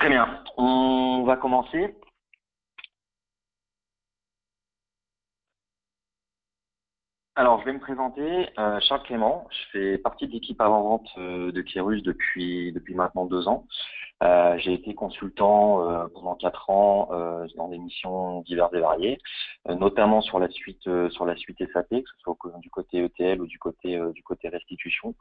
Très bien, on va commencer. Alors, je vais me présenter, Charles Clément. Je fais partie de l'équipe avant-vente de Kérus depuis maintenant 2 ans. J'ai été consultant pendant 4 ans dans des missions diverses et variées, notamment sur la suite SAP, que ce soit du côté ETL ou du côté restitution,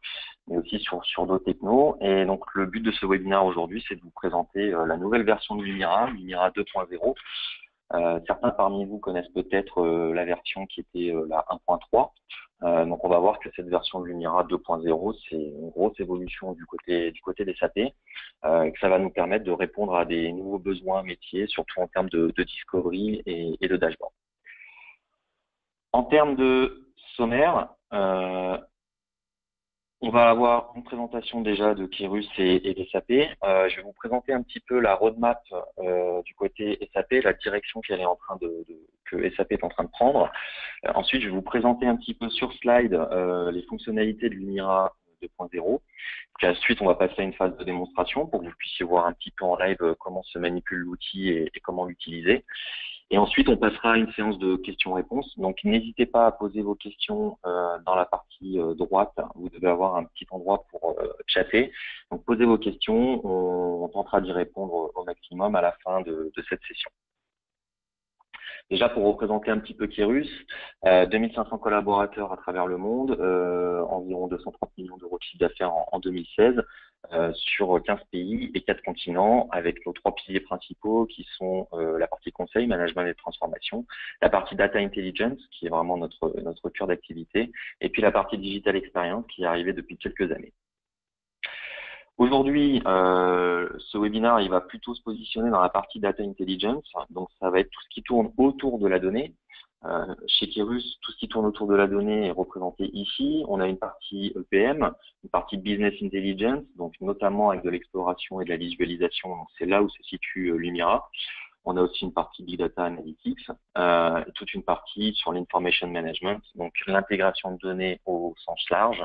mais aussi sur d'autres technos. Et donc, le but de ce webinaire aujourd'hui, c'est de vous présenter la nouvelle version de Lumira 2.0. Certains parmi vous connaissent peut-être la version qui était la 1.3. Donc on va voir que cette version de Lumira 2.0, c'est une grosse évolution du côté des SAP, et que ça va nous permettre de répondre à des nouveaux besoins métiers, surtout en termes de discovery et de dashboard. En termes de sommaire, on va avoir une présentation déjà de Kérus et des SAP. Je vais vous présenter un petit peu la roadmap du côté SAP, la direction que SAP est en train de prendre. Ensuite, je vais vous présenter un petit peu sur slide les fonctionnalités de Lumira 2.0. Puis ensuite, on va passer à une phase de démonstration pour que vous puissiez voir un petit peu en live comment se manipule l'outil et comment l'utiliser. Et ensuite, on passera à une séance de questions-réponses. Donc, n'hésitez pas à poser vos questions dans la partie droite. Vous devez avoir un petit endroit pour chatter. Donc, posez vos questions. On tentera d'y répondre au maximum à la fin de cette session. Déjà, pour représenter un petit peu Kérus, 2500 collaborateurs à travers le monde, environ 230 millions d'euros de chiffre d'affaires en 2016, sur 15 pays et 4 continents, avec nos 3 piliers principaux qui sont la partie conseil, management et transformation, la partie data intelligence, qui est vraiment notre cœur d'activité, et puis la partie digital experience qui est arrivée depuis quelques années. Aujourd'hui, ce webinaire, il va plutôt se positionner dans la partie data intelligence. Donc, ça va être tout ce qui tourne autour de la donnée. Chez Kérus, tout ce qui tourne autour de la donnée est représenté ici. On a une partie EPM, une partie business intelligence, donc notamment avec de l'exploration et de la visualisation. Donc, c'est là où se situe Lumira. On a aussi une partie Big Data Analytics, toute une partie sur l'Information Management, donc l'intégration de données au sens large,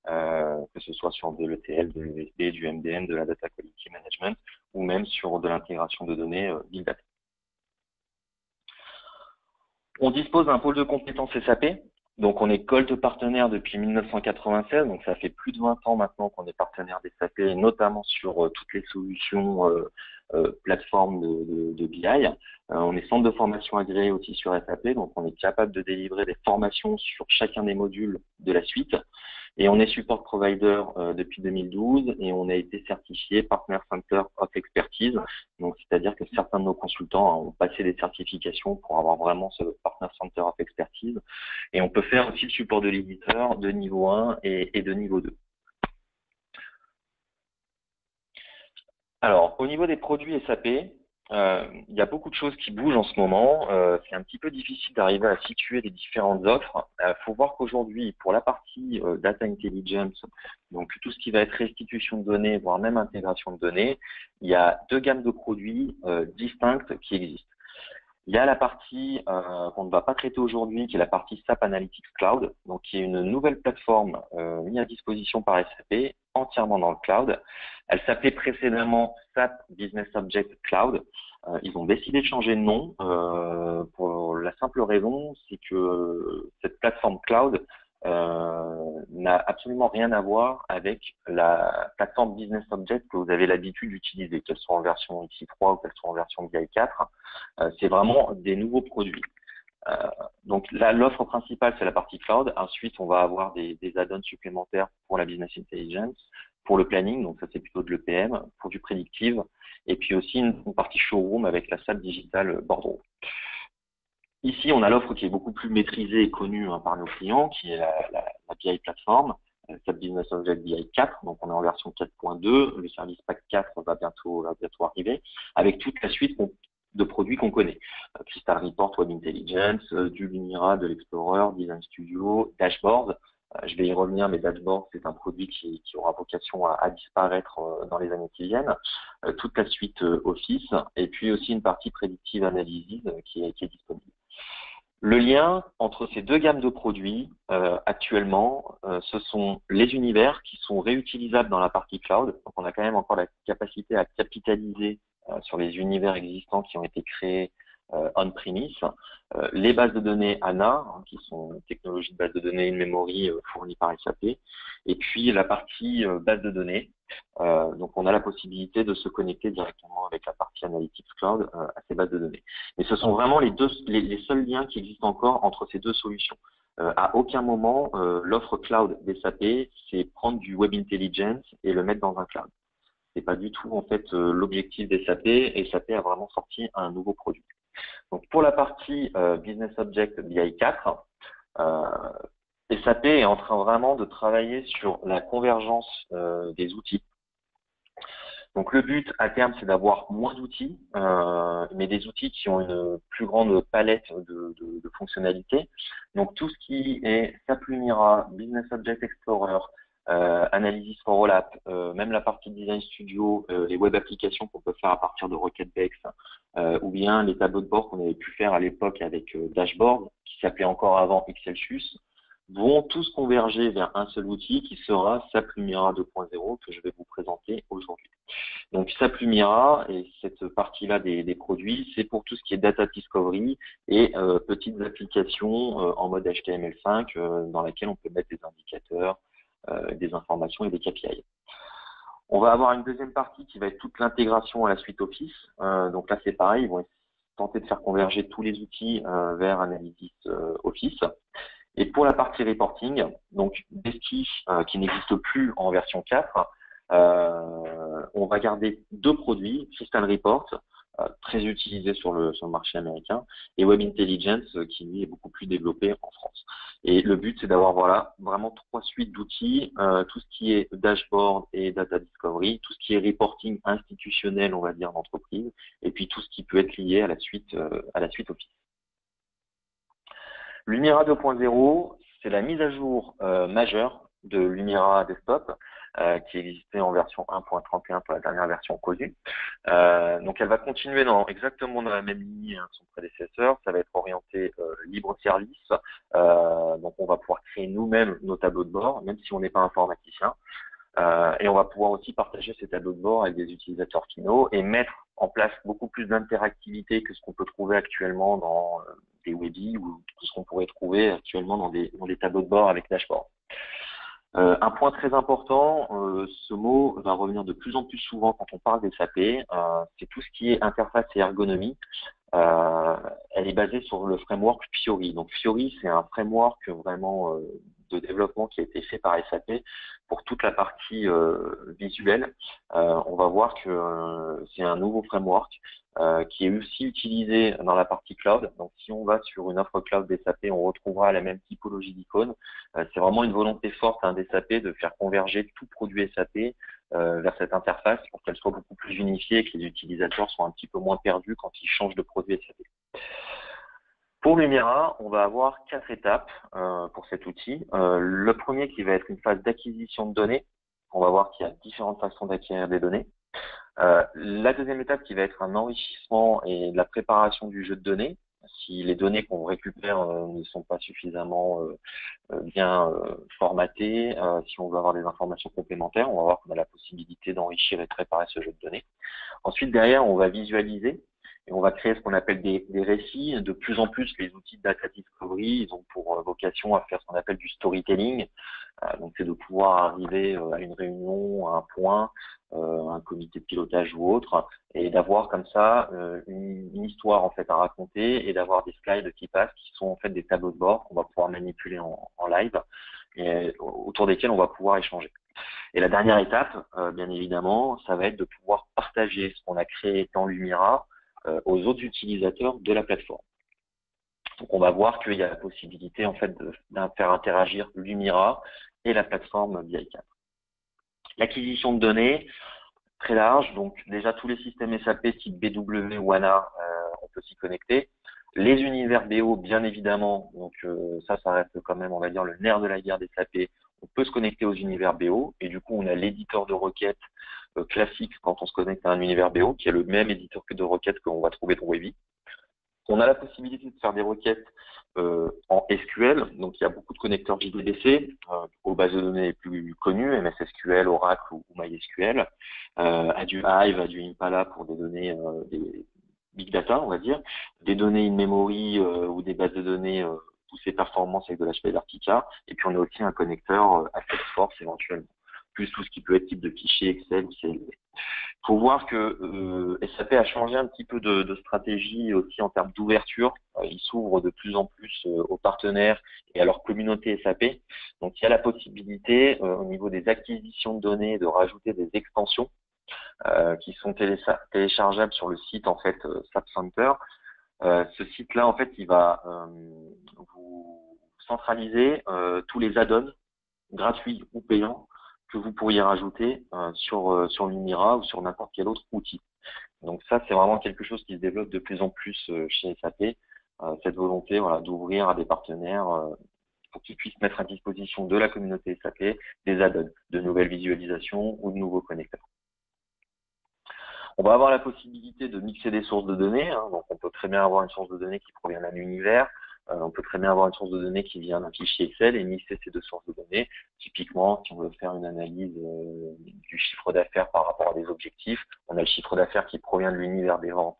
que ce soit sur de l'ETL, de l'USB, du MDM, de la Data Quality Management, ou même sur de l'intégration de données Big Data. On dispose d'un pôle de compétences SAP, donc on est Gold partenaire depuis 1996, donc ça fait plus de 20 ans maintenant qu'on est partenaire des SAP, notamment sur toutes les solutions plateformes de BI. On est centre de formation agréé aussi sur SAP, donc on est capable de délivrer des formations sur chacun des modules de la suite. Et on est support provider depuis 2012 et on a été certifié Partner Center of Expertise. Donc, c'est-à-dire que certains de nos consultants ont passé des certifications pour avoir vraiment ce Partner Center of Expertise. Et on peut faire aussi le support de l'éditeur de niveau 1 et de niveau 2. Alors, au niveau des produits SAP, il y a beaucoup de choses qui bougent en ce moment. C'est un petit peu difficile d'arriver à situer les différentes offres. Faut voir qu'aujourd'hui, pour la partie data intelligence, donc tout ce qui va être restitution de données, voire même intégration de données, il y a 2 gammes de produits distinctes qui existent. Il y a la partie qu'on ne va pas traiter aujourd'hui, qui est la partie SAP Analytics Cloud, donc qui est une nouvelle plateforme mise à disposition par SAP, entièrement dans le cloud. Elle s'appelait précédemment SAP Business Object Cloud. Ils ont décidé de changer de nom pour la simple raison, c'est que cette plateforme cloud n'a absolument rien à voir avec la plateforme Business Object que vous avez l'habitude d'utiliser, qu'elle soit en version XI3 ou qu'elle soit en version BI4. C'est vraiment des nouveaux produits. Donc là, l'offre principale, c'est la partie cloud. Ensuite, on va avoir des add-ons supplémentaires pour la business intelligence, pour le planning, donc ça c'est plutôt de l'EPM, pour du prédictive, et puis aussi une partie showroom avec la salle digitale Bordeaux. Ici, on a l'offre qui est beaucoup plus maîtrisée et connue par nos clients, qui est la BI plateforme, SAP Business Object BI 4, donc on est en version 4.2, le service pack 4 va bientôt arriver, avec toute la suite de produits qu'on connaît. Crystal Report, Web Intelligence, du Lumira, de l'Explorer, Design Studio, Dashboard. Je vais y revenir, mais Dashboard, c'est un produit qui aura vocation à disparaître dans les années qui viennent. Toute la suite Office, et puis aussi une partie Predictive Analysis qui est disponible. Le lien entre ces 2 gammes de produits actuellement, ce sont les univers qui sont réutilisables dans la partie cloud. Donc on a quand même encore la capacité à capitaliser sur les univers existants qui ont été créés on-premise, les bases de données ANA, qui sont une technologie de base de données, une memory fournie par SAP, et puis la partie base de données. Donc, on a la possibilité de se connecter directement avec la partie Analytics Cloud à ces bases de données. Mais ce sont vraiment les seuls liens qui existent encore entre ces deux solutions. À aucun moment, l'offre cloud des SAP, c'est prendre du Web Intelligence et le mettre dans un cloud. C'est pas du tout en fait l'objectif des SAP, et SAP a vraiment sorti un nouveau produit. Donc pour la partie Business Object BI4, SAP est en train vraiment de travailler sur la convergence des outils. Donc le but à terme, c'est d'avoir moins d'outils, mais des outils qui ont une plus grande palette de fonctionnalités. Donc tout ce qui est SAP Lumira, Business Object Explorer, Analysis for All App, même la partie Design Studio, les web applications qu'on peut faire à partir de Rocketbex, ou bien les tableaux de bord qu'on avait pu faire à l'époque avec Dashboard, qui s'appelait encore avant Excelsius, vont tous converger vers un seul outil qui sera SAP Lumira 2.0 que je vais vous présenter aujourd'hui. Donc SAP Lumira et cette partie-là des produits, c'est pour tout ce qui est data discovery et petites applications en mode HTML5 dans lesquelles on peut mettre des indicateurs, des informations et des KPI. On va avoir une deuxième partie qui va être toute l'intégration à la suite Office. Donc là c'est pareil, ils vont tenter de faire converger tous les outils vers Analytics Office. Et pour la partie reporting, donc Desky qui n'existe plus en version 4, on va garder deux produits, Crystal Report, très utilisé sur le marché américain, et Web Intelligence qui lui est beaucoup plus développé en France. Et le but c'est d'avoir voilà vraiment trois suites d'outils, tout ce qui est dashboard et data discovery, tout ce qui est reporting institutionnel on va dire d'entreprise, et puis tout ce qui peut être lié à la suite Office. Lumira 2.0, c'est la mise à jour majeure de Lumira Desktop qui existait en version 1.31 pour la dernière version connue. Donc elle va continuer exactement dans la même ligne que son prédécesseur. Ça va être orienté libre service. Donc on va pouvoir créer nous-mêmes nos tableaux de bord, même si on n'est pas informaticien. Et on va pouvoir aussi partager ces tableaux de bord avec des utilisateurs finaux et mettre en place beaucoup plus d'interactivité que ce qu'on peut trouver actuellement dans des Webby ou tout ce qu'on pourrait trouver actuellement dans des tableaux de bord avec dashboard. Un point très important, ce mot va revenir de plus en plus souvent quand on parle des SAP, c'est tout ce qui est interface et ergonomie. Elle est basée sur le framework Fiori. Donc Fiori, c'est un framework vraiment de développement qui a été fait par SAP pour toute la partie visuelle. On va voir que c'est un nouveau framework qui est aussi utilisé dans la partie cloud. Donc si on va sur une offre cloud des SAP, on retrouvera la même typologie d'icônes. C'est vraiment une volonté forte des SAP de faire converger tout produit SAP vers cette interface pour qu'elle soit beaucoup plus unifiée et que les utilisateurs soient un petit peu moins perdus quand ils changent de produit SAP. Pour Lumira, on va avoir 4 étapes pour cet outil. Le premier qui va être une phase d'acquisition de données. On va voir qu'il y a différentes façons d'acquérir des données. La deuxième étape qui va être un enrichissement et de la préparation du jeu de données. Si les données qu'on récupère ne sont pas suffisamment bien formatées, si on veut avoir des informations complémentaires, on va voir qu'on a la possibilité d'enrichir et de préparer ce jeu de données. Ensuite, derrière, on va visualiser et on va créer ce qu'on appelle des récits. De plus en plus, les outils de data discovery, ils ont pour vocation à faire ce qu'on appelle du storytelling. Donc, c'est de pouvoir arriver à une réunion, à un point, un comité de pilotage ou autre, et d'avoir comme ça une histoire en fait à raconter et d'avoir des slides qui passent, qui sont en fait des tableaux de bord qu'on va pouvoir manipuler en live et autour desquels on va pouvoir échanger. Et la dernière étape, bien évidemment, ça va être de pouvoir partager ce qu'on a créé dans Lumira aux autres utilisateurs de la plateforme. Donc on va voir qu'il y a la possibilité en fait de faire interagir Lumira et la plateforme BI4. L'acquisition de données, très large, donc déjà tous les systèmes SAP type BW ou ANA, on peut s'y connecter. Les univers BO, bien évidemment, donc ça reste quand même, on va dire, le nerf de la guerre des SAP. On peut se connecter aux univers BO et du coup on a l'éditeur de requêtes classique quand on se connecte à un univers BO qui est le même éditeur que de requêtes qu'on va trouver dans Webby. On a la possibilité de faire des requêtes en SQL, donc il y a beaucoup de connecteurs JDBC aux bases de données les plus connues, MS SQL, Oracle ou MySQL, à du Hive, à du Impala pour des données, des big data, on va dire, des données in-memory ou des bases de données poussées performance avec de l'HP Vertica, et puis on a aussi un connecteur à Salesforce éventuellement, plus tout ce qui peut être type de fichier Excel ou CSV. Il faut voir que SAP a changé un petit peu de stratégie aussi en termes d'ouverture. Il s'ouvre de plus en plus aux partenaires et à leur communauté SAP. Donc il y a la possibilité au niveau des acquisitions de données de rajouter des extensions qui sont téléchargeables sur le site en fait SAP Center. Ce site-là en fait il va vous centraliser tous les add-ons gratuits ou payants que vous pourriez rajouter sur Lumira ou sur n'importe quel autre outil. Donc ça, c'est vraiment quelque chose qui se développe de plus en plus chez SAP, cette volonté voilà, d'ouvrir à des partenaires pour qu'ils puissent mettre à disposition de la communauté SAP des add-ons, de nouvelles visualisations ou de nouveaux connecteurs. On va avoir la possibilité de mixer des sources de données, hein, donc on peut très bien avoir une source de données qui provient d'un univers, on peut très bien avoir une source de données qui vient d'un fichier Excel et mixer ces deux sources de données. Typiquement, si on veut faire une analyse du chiffre d'affaires par rapport à des objectifs, on a le chiffre d'affaires qui provient de l'univers des ventes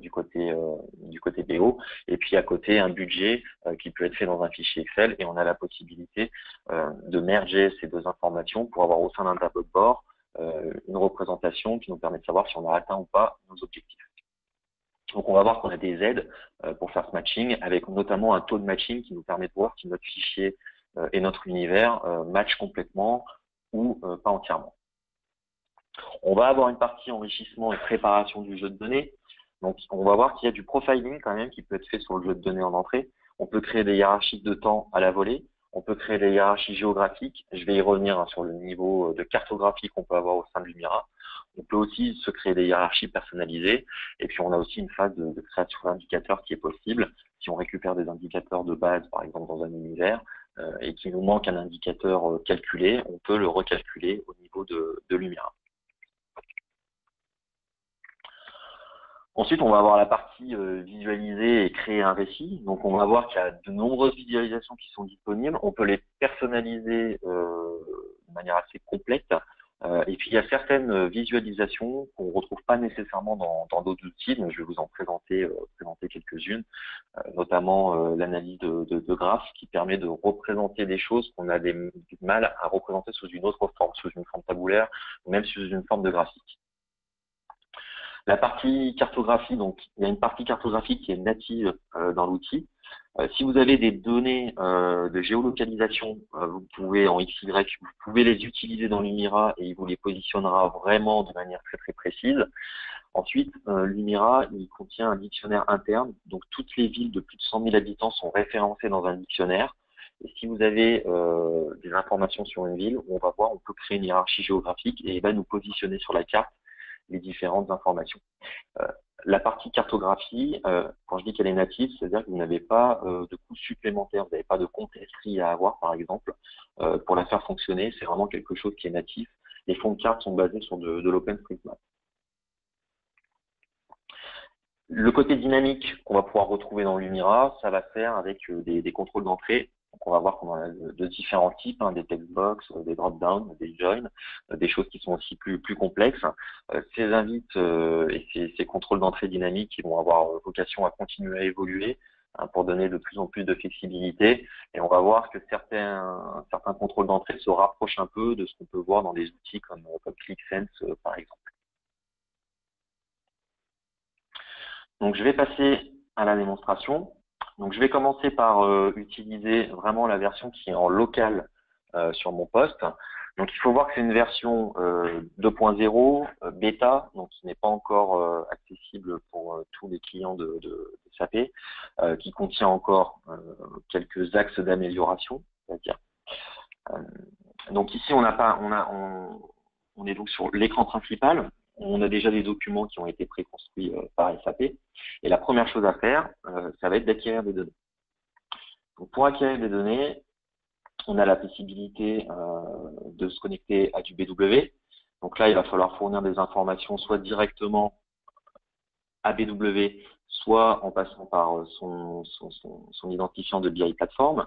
du côté BO, et puis à côté un budget qui peut être fait dans un fichier Excel, et on a la possibilité de merger ces deux informations pour avoir au sein d'un tableau de bord une représentation qui nous permet de savoir si on a atteint ou pas nos objectifs. Donc on va voir qu'on a des aides pour faire ce matching, avec notamment un taux de matching qui nous permet de voir si notre fichier et notre univers matchent complètement ou pas entièrement. On va avoir une partie enrichissement et préparation du jeu de données. Donc on va voir qu'il y a du profiling quand même qui peut être fait sur le jeu de données en entrée. On peut créer des hiérarchies de temps à la volée. On peut créer des hiérarchies géographiques. Je vais y revenir sur le niveau de cartographie qu'on peut avoir au sein de Lumira. On peut aussi se créer des hiérarchies personnalisées. Et puis, on a aussi une phase de création d'indicateurs qui est possible. Si on récupère des indicateurs de base, par exemple, dans un univers, et qu'il nous manque un indicateur calculé, on peut le recalculer au niveau de Lumira. Ensuite, on va avoir la partie visualiser et créer un récit. Donc, on va voir qu'il y a de nombreuses visualisations qui sont disponibles. On peut les personnaliser de manière assez complète. Et puis, il y a certaines visualisations qu'on ne retrouve pas nécessairement dans d'autres outils. Donc, je vais vous en présenter quelques-unes, notamment l'analyse de graphes qui permet de représenter des choses qu'on a du mal à représenter sous une autre forme, sous une forme tabulaire ou même sous une forme de graphique. La partie cartographie, donc il y a une partie cartographie qui est native dans l'outil. Si vous avez des données de géolocalisation, vous pouvez en XY, vous pouvez les utiliser dans Lumira et il vous les positionnera vraiment de manière très très précise. Ensuite, Lumira, il contient un dictionnaire interne, donc toutes les villes de plus de 100 000 habitants sont référencées dans un dictionnaire. Et si vous avez des informations sur une ville, on va voir, on peut créer une hiérarchie géographique et il va nous positionner sur la carte les différentes informations. La partie cartographie, quand je dis qu'elle est native, c'est-à-dire que vous n'avez pas de coûts supplémentaires, vous n'avez pas de compte S3 à avoir, par exemple, pour la faire fonctionner. C'est vraiment quelque chose qui est natif. Les fonds de carte sont basés sur de l'OpenStreetMap. Le côté dynamique qu'on va pouvoir retrouver dans Lumira, ça va faire avec des contrôles d'entrée. Donc on va voir qu'on a de différents types, hein, des textbox, des drop-down, des joins, des choses qui sont aussi plus complexes. Ces invites et ces contrôles d'entrée dynamiques qui vont avoir vocation à continuer à évoluer hein, pour donner de plus en plus de flexibilité. Et on va voir que certains contrôles d'entrée se rapprochent un peu de ce qu'on peut voir dans des outils comme ClickSense par exemple. Donc je vais passer à la démonstration. Donc je vais commencer par utiliser vraiment la version qui est en local sur mon poste. Donc il faut voir que c'est une version 2.0 bêta, donc qui n'est pas encore accessible pour tous les clients de SAP, qui contient encore quelques axes d'amélioration, c'est-à-dire. Donc ici on est donc sur l'écran principal. On a déjà des documents qui ont été préconstruits par SAP. Et la première chose à faire, ça va être d'acquérir des données. Donc pour acquérir des données, on a la possibilité de se connecter à du BW. Donc là, il va falloir fournir des informations soit directement à BW, soit en passant par son identifiant de BI Platform.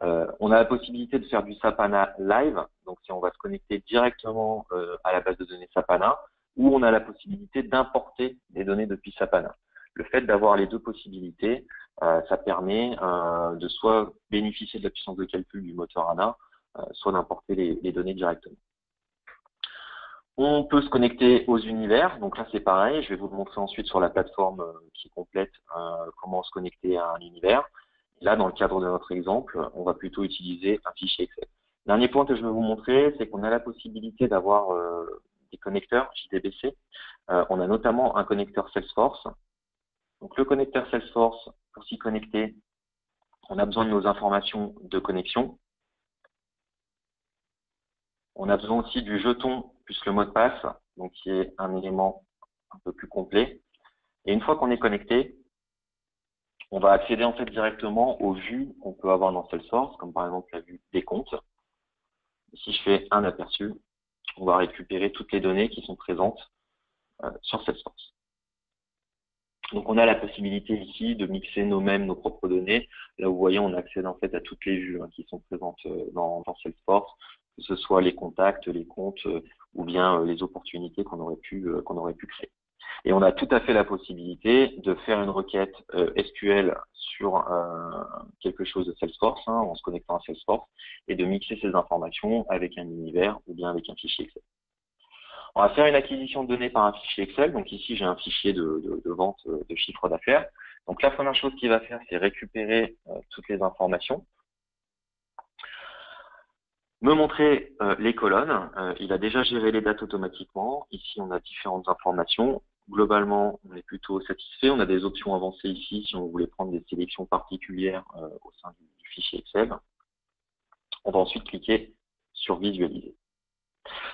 On a la possibilité de faire du Sapana live, donc si on va se connecter directement à la base de données Sapana, ou on a la possibilité d'importer des données depuis Sapana. Le fait d'avoir les deux possibilités, ça permet de soit bénéficier de la puissance de calcul du moteur ANA, soit d'importer les données directement. On peut se connecter aux univers, donc là c'est pareil, je vais vous le montrer ensuite sur la plateforme qui complète comment se connecter à un univers. Là, dans le cadre de notre exemple, on va plutôt utiliser un fichier Excel. Dernier point que je vais vous montrer, c'est qu'on a la possibilité d'avoir des connecteurs JDBC. On a notamment un connecteur Salesforce. Donc le connecteur Salesforce, pour s'y connecter, on a besoin de nos informations de connexion. On a besoin aussi du jeton plus le mot de passe, donc qui est un élément un peu plus complet. Et une fois qu'on est connecté, on va accéder en fait directement aux vues qu'on peut avoir dans Salesforce, comme par exemple la vue des comptes. Si je fais un aperçu, on va récupérer toutes les données qui sont présentes sur Salesforce. Donc on a la possibilité ici de mixer nos propres données. Là vous voyez, on accède en fait à toutes les vues qui sont présentes dans Salesforce, que ce soit les contacts, les comptes ou bien les opportunités qu'on aurait pu créer. Et on a tout à fait la possibilité de faire une requête SQL sur quelque chose de Salesforce, en se connectant à Salesforce, et de mixer ces informations avec un univers ou bien avec un fichier Excel. On va faire une acquisition de données par un fichier Excel. Donc ici, j'ai un fichier de vente de chiffre d'affaires. Donc la première chose qu'il va faire, c'est récupérer toutes les informations, me montrer les colonnes. Il a déjà géré les dates automatiquement. Ici, on a différentes informations. Globalement, on est plutôt satisfait. On a des options avancées ici si on voulait prendre des sélections particulières au sein du fichier Excel. On va ensuite cliquer sur Visualiser.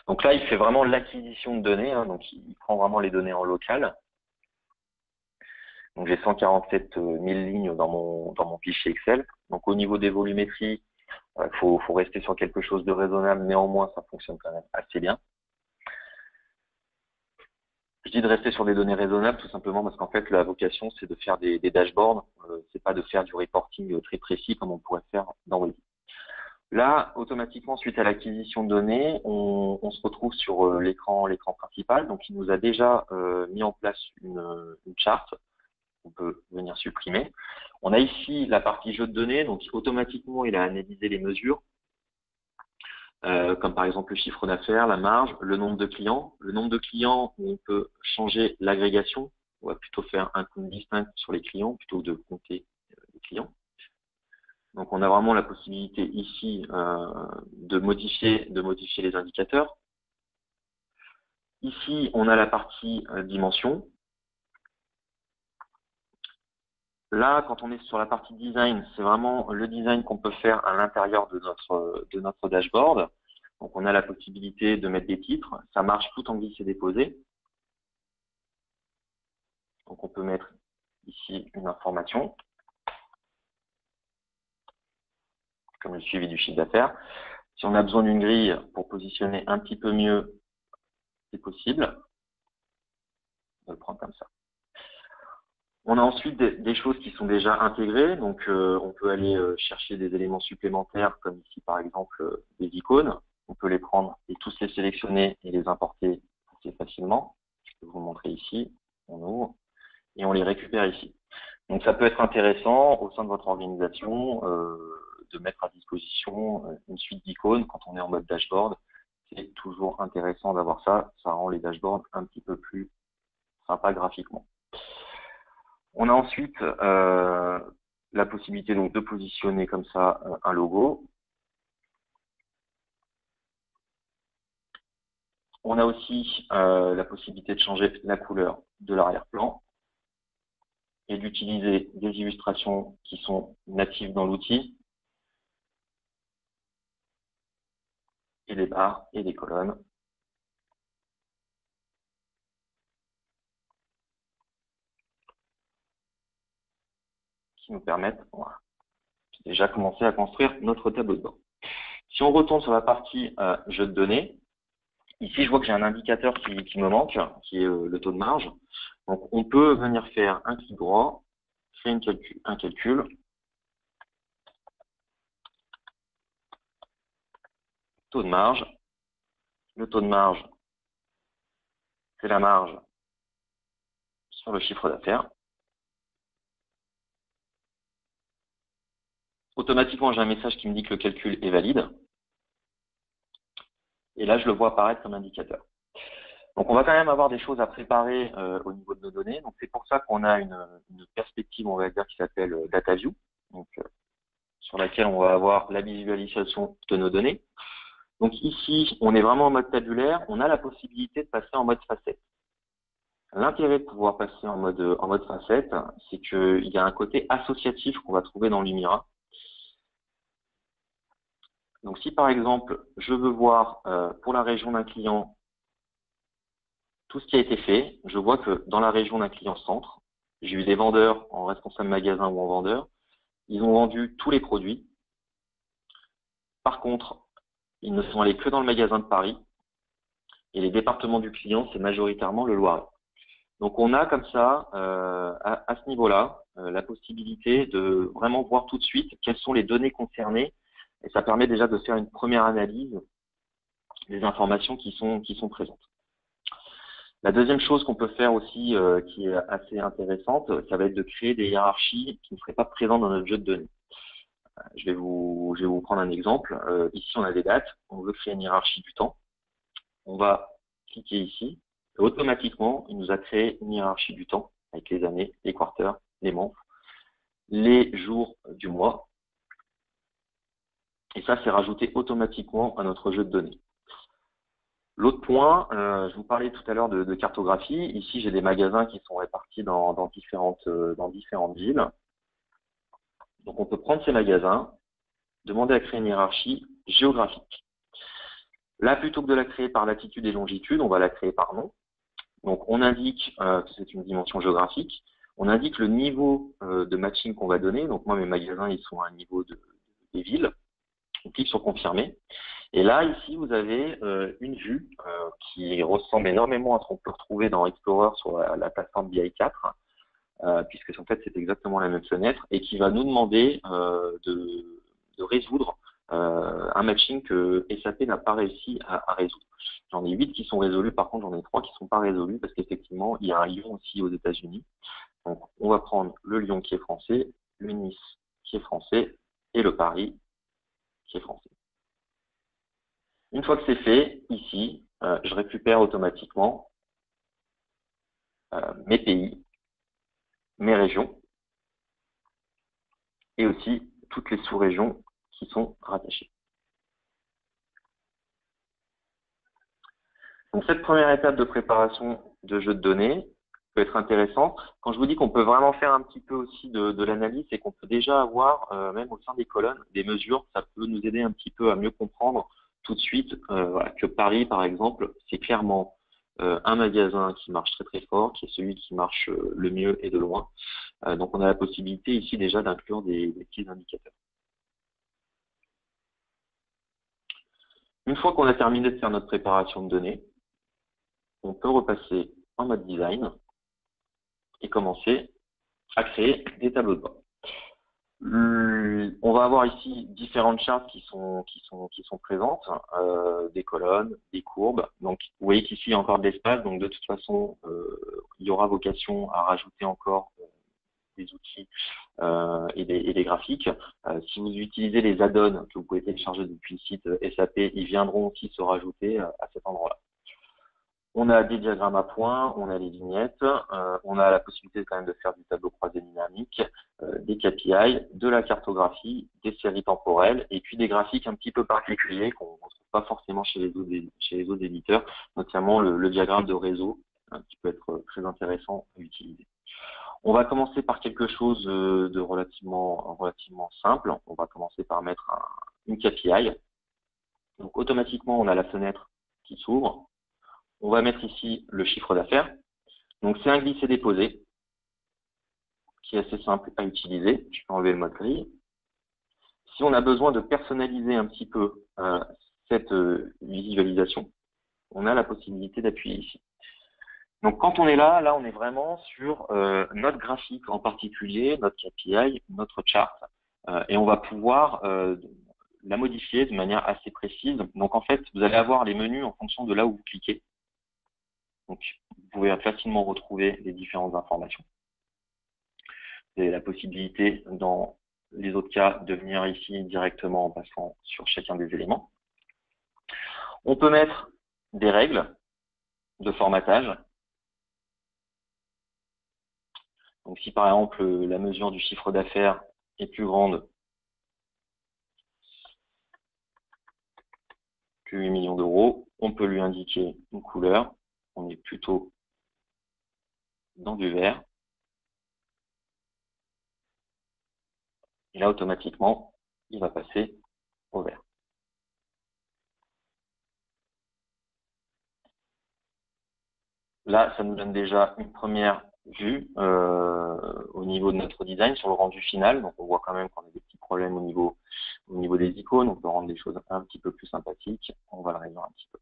Donc là, il fait vraiment l'acquisition de données. Donc il prend vraiment les données en local. Donc j'ai 147 000 lignes dans mon fichier Excel. Donc au niveau des volumétries, faut rester sur quelque chose de raisonnable. Néanmoins, ça fonctionne quand même assez bien. Je dis de rester sur des données raisonnables tout simplement parce qu'en fait la vocation c'est de faire des dashboards, c'est pas de faire du reporting très précis comme on pourrait faire dans Webby. Là, automatiquement, suite à l'acquisition de données, on se retrouve sur l'écran principal. Donc il nous a déjà mis en place une charte qu'on peut venir supprimer. On a ici la partie jeu de données, donc automatiquement il a analysé les mesures. Comme par exemple le chiffre d'affaires, la marge, le nombre de clients. Le nombre de clients, on peut changer l'agrégation. On va plutôt faire un compte distinct sur les clients plutôt que de compter les clients. Donc on a vraiment la possibilité ici de modifier les indicateurs. Ici, on a la partie dimension. Là, quand on est sur la partie design, c'est vraiment le design qu'on peut faire à l'intérieur de notre dashboard. Donc, on a la possibilité de mettre des titres. Ça marche tout en glissé-déposé. Donc, on peut mettre ici une information, comme le suivi du chiffre d'affaires. Si on a besoin d'une grille pour positionner un petit peu mieux, c'est possible. On va le prendre comme ça. On a ensuite des choses qui sont déjà intégrées, donc on peut aller chercher des éléments supplémentaires, comme ici par exemple des icônes. On peut les prendre et tous les sélectionner et les importer assez facilement. Je peux vous montrer ici, on ouvre, et on les récupère ici. Donc ça peut être intéressant au sein de votre organisation de mettre à disposition une suite d'icônes quand on est en mode dashboard. C'est toujours intéressant d'avoir ça, ça rend les dashboards un petit peu plus sympas graphiquement. On a ensuite la possibilité donc de positionner comme ça un logo. On a aussi la possibilité de changer la couleur de l'arrière-plan et d'utiliser des illustrations qui sont natives dans l'outil et des barres et des colonnes. Qui nous permettent voilà, de déjà commencer à construire notre tableau de bord. Si on retourne sur la partie jeu de données, Ici, je vois que j'ai un indicateur qui me manque, qui est le taux de marge. Donc, on peut venir faire un clic droit, créer un calcul. Taux de marge. Le taux de marge, c'est la marge sur le chiffre d'affaires. Automatiquement, j'ai un message qui me dit que le calcul est valide. Et là, je le vois apparaître comme indicateur. Donc, on va quand même avoir des choses à préparer au niveau de nos données. Donc, c'est pour ça qu'on a une perspective, on va dire, qui s'appelle Data View, donc, sur laquelle on va avoir la visualisation de nos données. Donc, ici, on est vraiment en mode tabulaire. On a la possibilité de passer en mode facette. L'intérêt de pouvoir passer en mode facette, c'est qu'il y a un côté associatif qu'on va trouver dans Lumira. Donc, si par exemple, je veux voir pour la région d'un client tout ce qui a été fait, je vois que dans la région d'un client centre, j'ai eu des vendeurs en responsable magasin ou en vendeur, ils ont vendu tous les produits. Par contre, ils ne sont allés que dans le magasin de Paris et les départements du client, c'est majoritairement le Loiret. Donc, on a comme ça, à ce niveau-là, la possibilité de vraiment voir tout de suite quelles sont les données concernées et ça permet déjà de faire une première analyse des informations qui sont présentes. La deuxième chose qu'on peut faire aussi, qui est assez intéressante, ça va être de créer des hiérarchies qui ne seraient pas présentes dans notre jeu de données. Je vais vous prendre un exemple. Ici, on a des dates. On veut créer une hiérarchie du temps. On va cliquer ici. Et automatiquement, il nous a créé une hiérarchie du temps avec les années, les quarters, les months, les jours du mois. Et ça, c'est rajouté automatiquement à notre jeu de données. L'autre point, je vous parlais tout à l'heure de cartographie. Ici, j'ai des magasins qui sont répartis dans différentes villes. Donc, on peut prendre ces magasins, demander à créer une hiérarchie géographique. Là, plutôt que de la créer par latitude et longitude, on va la créer par nom. Donc, on indique que c'est une dimension géographique. On indique le niveau de matching qu'on va donner. Donc, moi, mes magasins, ils sont à un niveau des villes. On clique sur confirmer. Et là, ici, vous avez une vue qui ressemble énormément à ce qu'on peut retrouver dans Explorer sur la plateforme BI4, puisque en fait, c'est exactement la même fenêtre, et qui va nous demander de résoudre un matching que SAP n'a pas réussi à résoudre. J'en ai 8 qui sont résolus, par contre, j'en ai 3 qui ne sont pas résolus, parce qu'effectivement, il y a un Lyon aussi aux États-Unis. Donc, on va prendre le Lyon qui est français, le Nice qui est français, et le Paris qui est français. Une fois que c'est fait, ici, je récupère automatiquement mes pays, mes régions, et aussi toutes les sous-régions qui sont rattachées. Donc cette première étape de préparation de jeu de données peut être intéressante. Quand je vous dis qu'on peut vraiment faire un petit peu aussi de l'analyse, c'est qu'on peut déjà avoir, même au sein des colonnes, des mesures. Ça peut nous aider un petit peu à mieux comprendre tout de suite voilà, que Paris, par exemple, c'est clairement un magasin qui marche très très fort, qui est celui qui marche le mieux et de loin. Donc on a la possibilité ici déjà d'inclure des petits indicateurs. Une fois qu'on a terminé de faire notre préparation de données, on peut repasser en mode design et commencer à créer des tableaux de bord. On va avoir ici différentes chartes qui sont présentes, des colonnes, des courbes. Donc, vous voyez qu'ici, il y a encore de l'espace. Donc, de toute façon, il y aura vocation à rajouter encore des outils et des graphiques. Si vous utilisez les add-ons que vous pouvez télécharger depuis le site SAP, ils viendront aussi se rajouter à cet endroit-là. On a des diagrammes à points, on a les vignettes, on a la possibilité quand même de faire du tableau croisé dynamique, des KPI, de la cartographie, des séries temporelles et puis des graphiques un petit peu particuliers qu'on ne trouve pas forcément chez les autres éditeurs, notamment le diagramme de réseau qui peut être très intéressant à utiliser. On va commencer par quelque chose de relativement simple. On va commencer par mettre une KPI. Donc automatiquement, on a la fenêtre qui s'ouvre. On va mettre ici le chiffre d'affaires. Donc, c'est un glisser-déposer qui est assez simple à utiliser. Je peux enlever le mode grille. Si on a besoin de personnaliser un petit peu cette visualisation, on a la possibilité d'appuyer ici. Donc, quand on est là, on est vraiment sur notre graphique en particulier, notre KPI, notre chart, et on va pouvoir la modifier de manière assez précise. Donc, en fait, vous allez avoir les menus en fonction de là où vous cliquez. Donc, vous pouvez facilement retrouver les différentes informations. Vous avez la possibilité, dans les autres cas, de venir ici directement en passant sur chacun des éléments. On peut mettre des règles de formatage. Donc, si par exemple, la mesure du chiffre d'affaires est plus grande que 8 millions d'euros, on peut lui indiquer une couleur. On est plutôt dans du vert. Et là, automatiquement, il va passer au vert. Là, ça nous donne déjà une première vue au niveau de notre design sur le rendu final. Donc, on voit quand même qu'on a des petits problèmes au niveau des icônes. On peut rendre des choses un petit peu plus sympathiques. On va le réduire un petit peu.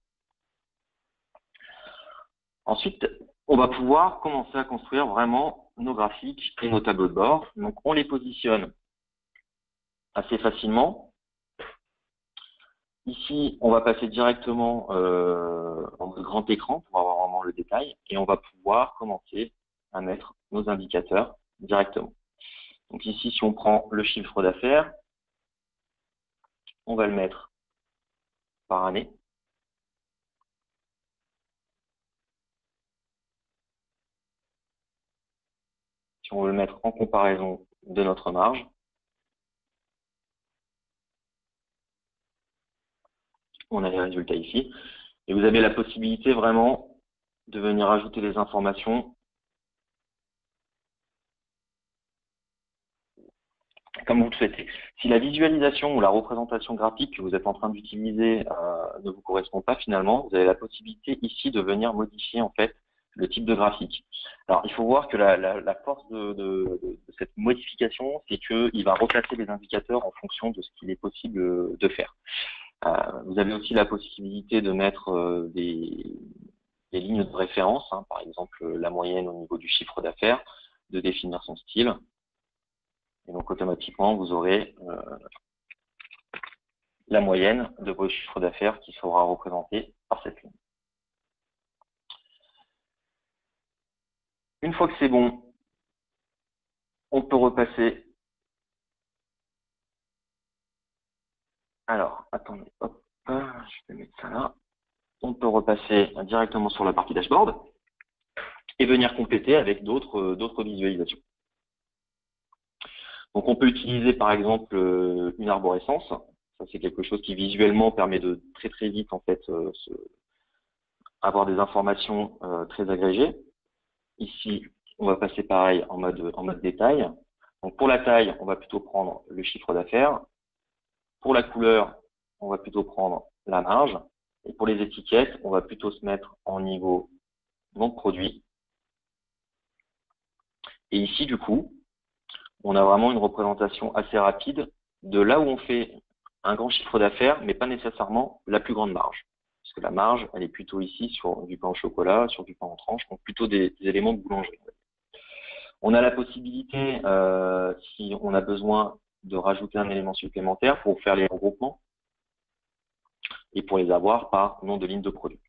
Ensuite, on va pouvoir commencer à construire vraiment nos graphiques et nos tableaux de bord. Donc, on les positionne assez facilement. Ici, on va passer directement en mode grand écran pour avoir vraiment le détail et on va pouvoir commencer à mettre nos indicateurs directement. Donc ici, si on prend le chiffre d'affaires, on va le mettre par année. Si on veut le mettre en comparaison de notre marge, on a les résultats ici. Et vous avez la possibilité vraiment de venir ajouter les informations comme vous le souhaitez. Si la visualisation ou la représentation graphique que vous êtes en train d'utiliser ne vous correspond pas finalement, vous avez la possibilité ici de venir modifier en fait le type de graphique. Alors il faut voir que la force de cette modification, c'est qu'il va replacer les indicateurs en fonction de ce qu'il est possible de faire. Vous avez aussi la possibilité de mettre des lignes de référence, hein, par exemple la moyenne au niveau du chiffre d'affaires, de définir son style. Et donc, automatiquement, vous aurez la moyenne de vos chiffres d'affaires qui sera représentée par cette ligne. Une fois que c'est bon, on peut repasser. Alors, attendez, hop, je vais mettre ça là. On peut repasser directement sur la partie dashboard et venir compléter avec d'autres visualisations. Donc, on peut utiliser par exemple une arborescence. Ça, c'est quelque chose qui visuellement permet de très vite en fait avoir des informations très agrégées. Ici, on va passer pareil en mode détail. Donc pour la taille, on va plutôt prendre le chiffre d'affaires. Pour la couleur, on va plutôt prendre la marge. Et pour les étiquettes, on va plutôt se mettre en niveau nom de produit. Et ici, du coup, on a vraiment une représentation assez rapide de là où on fait un grand chiffre d'affaires, mais pas nécessairement la plus grande marge. Parce que la marge, elle est plutôt ici sur du pain au chocolat, sur du pain en tranche, donc plutôt des éléments de boulangerie. On a la possibilité, si on a besoin de rajouter un élément supplémentaire pour faire les regroupements et pour les avoir par nom de ligne de produit.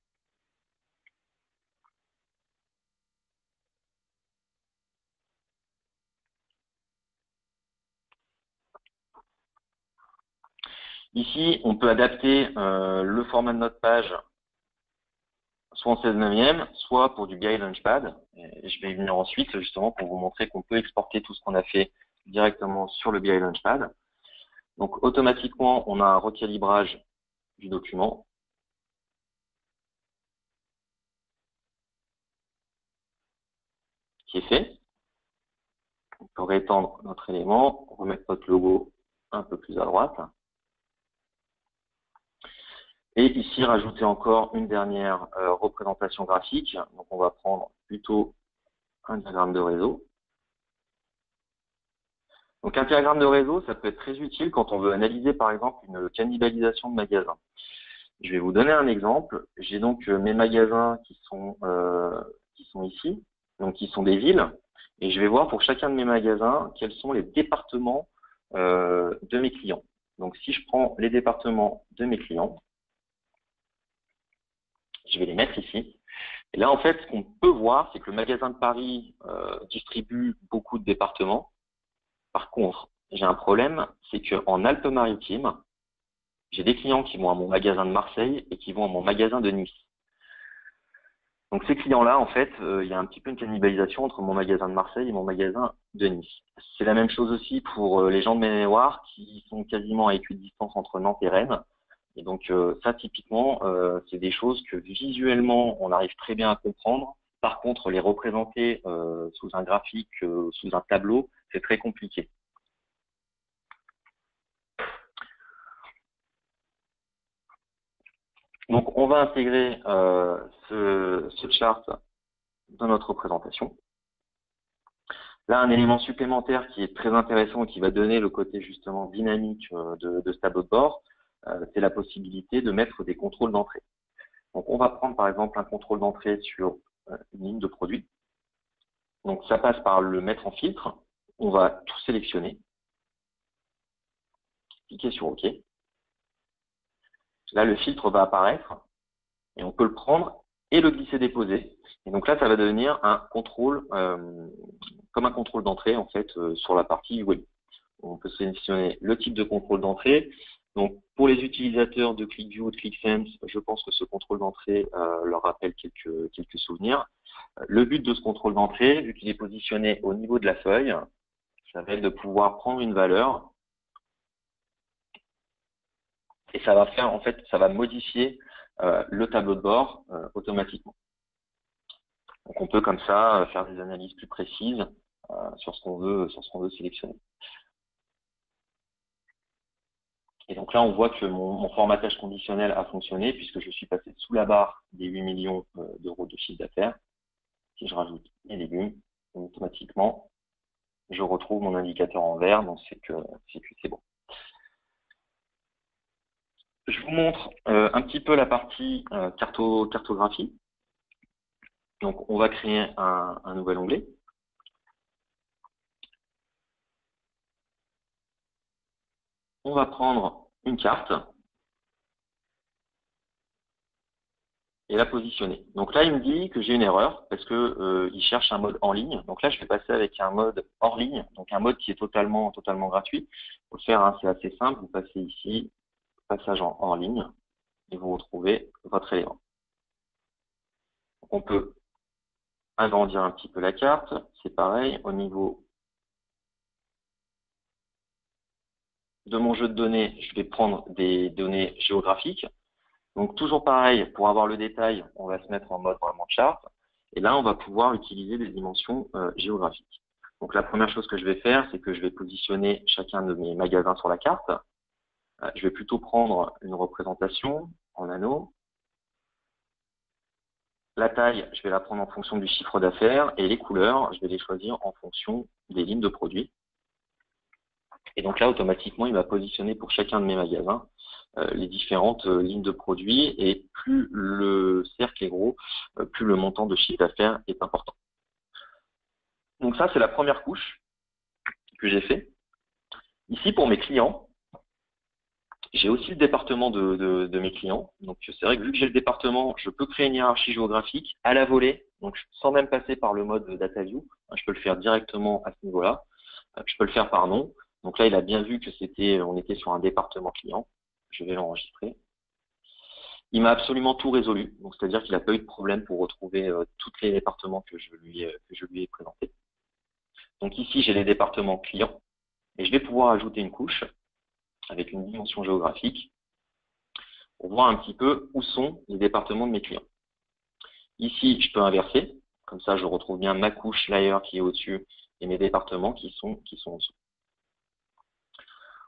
Ici, on peut adapter le format de notre page soit en 16/9, soit pour du BI Launchpad. Et je vais y venir ensuite justement pour vous montrer qu'on peut exporter tout ce qu'on a fait directement sur le BI Launchpad. Donc automatiquement, on a un recalibrage du document. Qui est fait. On peut réétendre notre élément, remettre notre logo un peu plus à droite. Et ici, rajouter encore une dernière représentation graphique. Donc, on va prendre plutôt un diagramme de réseau. Donc, un diagramme de réseau, ça peut être très utile quand on veut analyser, par exemple, une cannibalisation de magasin. Je vais vous donner un exemple. J'ai donc mes magasins qui sont ici, donc qui sont des villes, et je vais voir pour chacun de mes magasins quels sont les départements de mes clients. Donc si je prends les départements de mes clients, je vais les mettre ici. Et là, en fait, ce qu'on peut voir, c'est que le magasin de Paris distribue beaucoup de départements. Par contre, j'ai un problème, c'est qu'en Alpes-Maritimes, j'ai des clients qui vont à mon magasin de Marseille et qui vont à mon magasin de Nice. Donc ces clients-là, en fait, il y a un petit peu une cannibalisation entre mon magasin de Marseille et mon magasin de Nice. C'est la même chose aussi pour les gens de Maine-et-Loire qui sont quasiment à équidistance entre Nantes et Rennes. Et donc ça, typiquement, c'est des choses que visuellement, on arrive très bien à comprendre. Par contre, les représenter sous un graphique, sous un tableau, c'est très compliqué. Donc, on va intégrer ce chart dans notre représentation. Là, un élément supplémentaire qui est très intéressant et qui va donner le côté justement dynamique de ce tableau de bord, c'est la possibilité de mettre des contrôles d'entrée. Donc, on va prendre par exemple un contrôle d'entrée sur une ligne de produit. Donc, ça passe par le mettre en filtre. On va tout sélectionner. Cliquer sur OK. Là, le filtre va apparaître et on peut le prendre et le glisser-déposer. Et donc là, ça va devenir un contrôle, comme un contrôle d'entrée en fait sur la partie web. On peut sélectionner le type de contrôle d'entrée. Donc pour les utilisateurs de ClickView ou de ClickSense, je pense que ce contrôle d'entrée leur rappelle quelques souvenirs. Le but de ce contrôle d'entrée, vu qu'il est positionné au niveau de la feuille, ça va être de pouvoir prendre une valeur et ça va faire, en fait, ça va modifier le tableau de bord automatiquement. Donc on peut comme ça faire des analyses plus précises sur ce qu'on veut sélectionner. Et donc là, on voit que mon formatage conditionnel a fonctionné puisque je suis passé sous la barre des 8 millions d'euros de chiffre d'affaires. Si je rajoute les légumes, automatiquement, je retrouve mon indicateur en vert, donc c'est que c'est bon. Je vous montre un petit peu la partie cartographie. Donc, on va créer un nouvel onglet. On va prendre une carte et la positionner. Donc là, il me dit que j'ai une erreur parce que il cherche un mode en ligne. Donc là, je vais passer avec un mode hors ligne, donc un mode qui est totalement gratuit. Pour le faire, hein, c'est assez simple. Vous passez ici, passage en hors ligne, et vous retrouvez votre élément. Donc, on peut agrandir un petit peu la carte. C'est pareil au niveau de mon jeu de données, je vais prendre des données géographiques. Donc toujours pareil, pour avoir le détail, on va se mettre en mode vraiment chart. Et là, on va pouvoir utiliser des dimensions géographiques. Donc la première chose que je vais faire, c'est que je vais positionner chacun de mes magasins sur la carte. Je vais plutôt prendre une représentation en anneaux. La taille, je vais la prendre en fonction du chiffre d'affaires. Et les couleurs, je vais les choisir en fonction des lignes de produits. Et donc là, automatiquement, il va positionner pour chacun de mes magasins les différentes lignes de produits. Et plus le cercle est gros, plus le montant de chiffre d'affaires est important. Donc ça, c'est la première couche que j'ai fait. Ici, pour mes clients, j'ai aussi le département de mes clients. Donc c'est vrai que vu que j'ai le département, je peux créer une hiérarchie géographique à la volée, donc sans même passer par le mode DataView. Je peux le faire directement à ce niveau-là. Je peux le faire par nom. Donc là, il a bien vu que on était sur un département client. Je vais l'enregistrer. Il m'a absolument tout résolu. Donc c'est-à-dire qu'il n'a pas eu de problème pour retrouver tous les départements que je lui ai présentés. Donc ici, j'ai les départements clients et je vais pouvoir ajouter une couche avec une dimension géographique pour voir un petit peu où sont les départements de mes clients. Ici, je peux inverser. Comme ça, je retrouve bien ma couche layer qui est au-dessus et mes départements qui sont en dessous.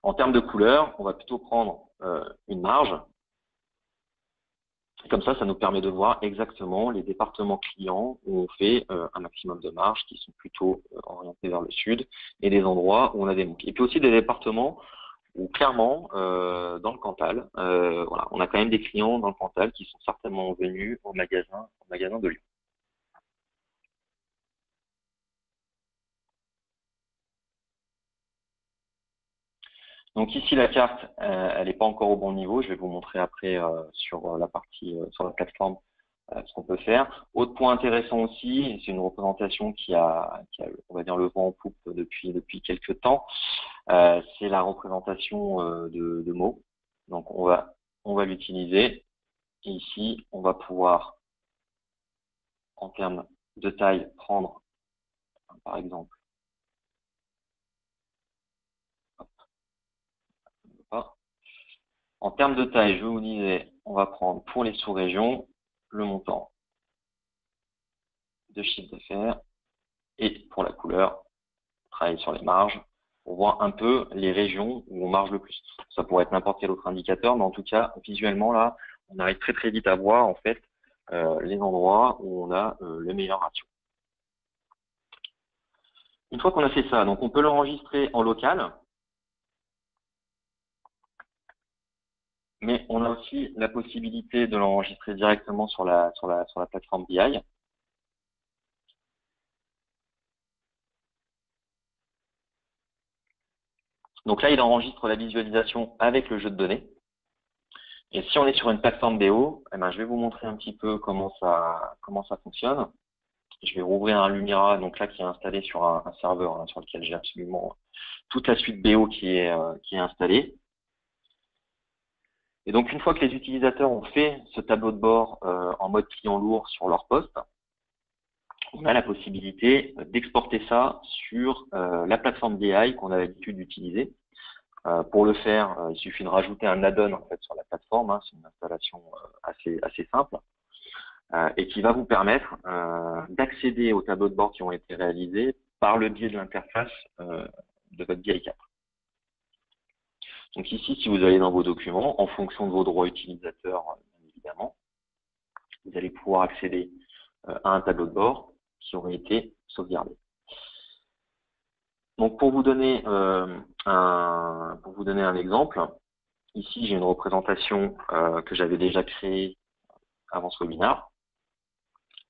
En termes de couleur, on va plutôt prendre une marge. Et comme ça nous permet de voir exactement les départements clients où on fait un maximum de marge qui sont plutôt orientés vers le sud et des endroits où on a des manques. Et puis aussi des départements où clairement, dans le Cantal, voilà, on a quand même des clients dans le Cantal qui sont certainement venus au magasin de Lyon. Donc ici, la carte, elle n'est pas encore au bon niveau. Je vais vous montrer après sur la partie, sur la plateforme, ce qu'on peut faire. Autre point intéressant aussi, c'est une représentation qui a, on va dire, le vent en poupe depuis quelques temps. C'est la représentation de mots. Donc on va l'utiliser. Et ici, on va pouvoir, en termes de taille, prendre, par exemple, hop, en termes de taille, je vous disais, on va prendre pour les sous-régions le montant de chiffre d'affaires et pour la couleur, travailler sur les marges pour voir un peu les régions où on marge le plus. Ça pourrait être n'importe quel autre indicateur, mais en tout cas, visuellement, là, on arrive très très vite à voir en fait les endroits où on a le meilleur ratio. Une fois qu'on a fait ça, donc on peut l'enregistrer en local, mais on a aussi la possibilité de l'enregistrer directement sur la plateforme BI. Donc là, il enregistre la visualisation avec le jeu de données. Et si on est sur une plateforme BO, eh ben, je vais vous montrer un petit peu comment ça fonctionne. Je vais rouvrir un Lumira, donc là qui est installé sur un serveur sur lequel j'ai absolument toute la suite BO qui est installée. Et donc une fois que les utilisateurs ont fait ce tableau de bord en mode client lourd sur leur poste, on a la possibilité d'exporter ça sur la plateforme BI qu'on a l'habitude d'utiliser. Pour le faire, il suffit de rajouter un add-on en fait sur la plateforme. C'est une installation assez simple. Et qui va vous permettre d'accéder aux tableaux de bord qui ont été réalisés par le biais de l'interface de votre BI 4. Donc ici, si vous allez dans vos documents, en fonction de vos droits utilisateurs, bien évidemment, vous allez pouvoir accéder à un tableau de bord qui aurait été sauvegardé. Donc pour vous donner un exemple, ici j'ai une représentation que j'avais déjà créée avant ce webinaire,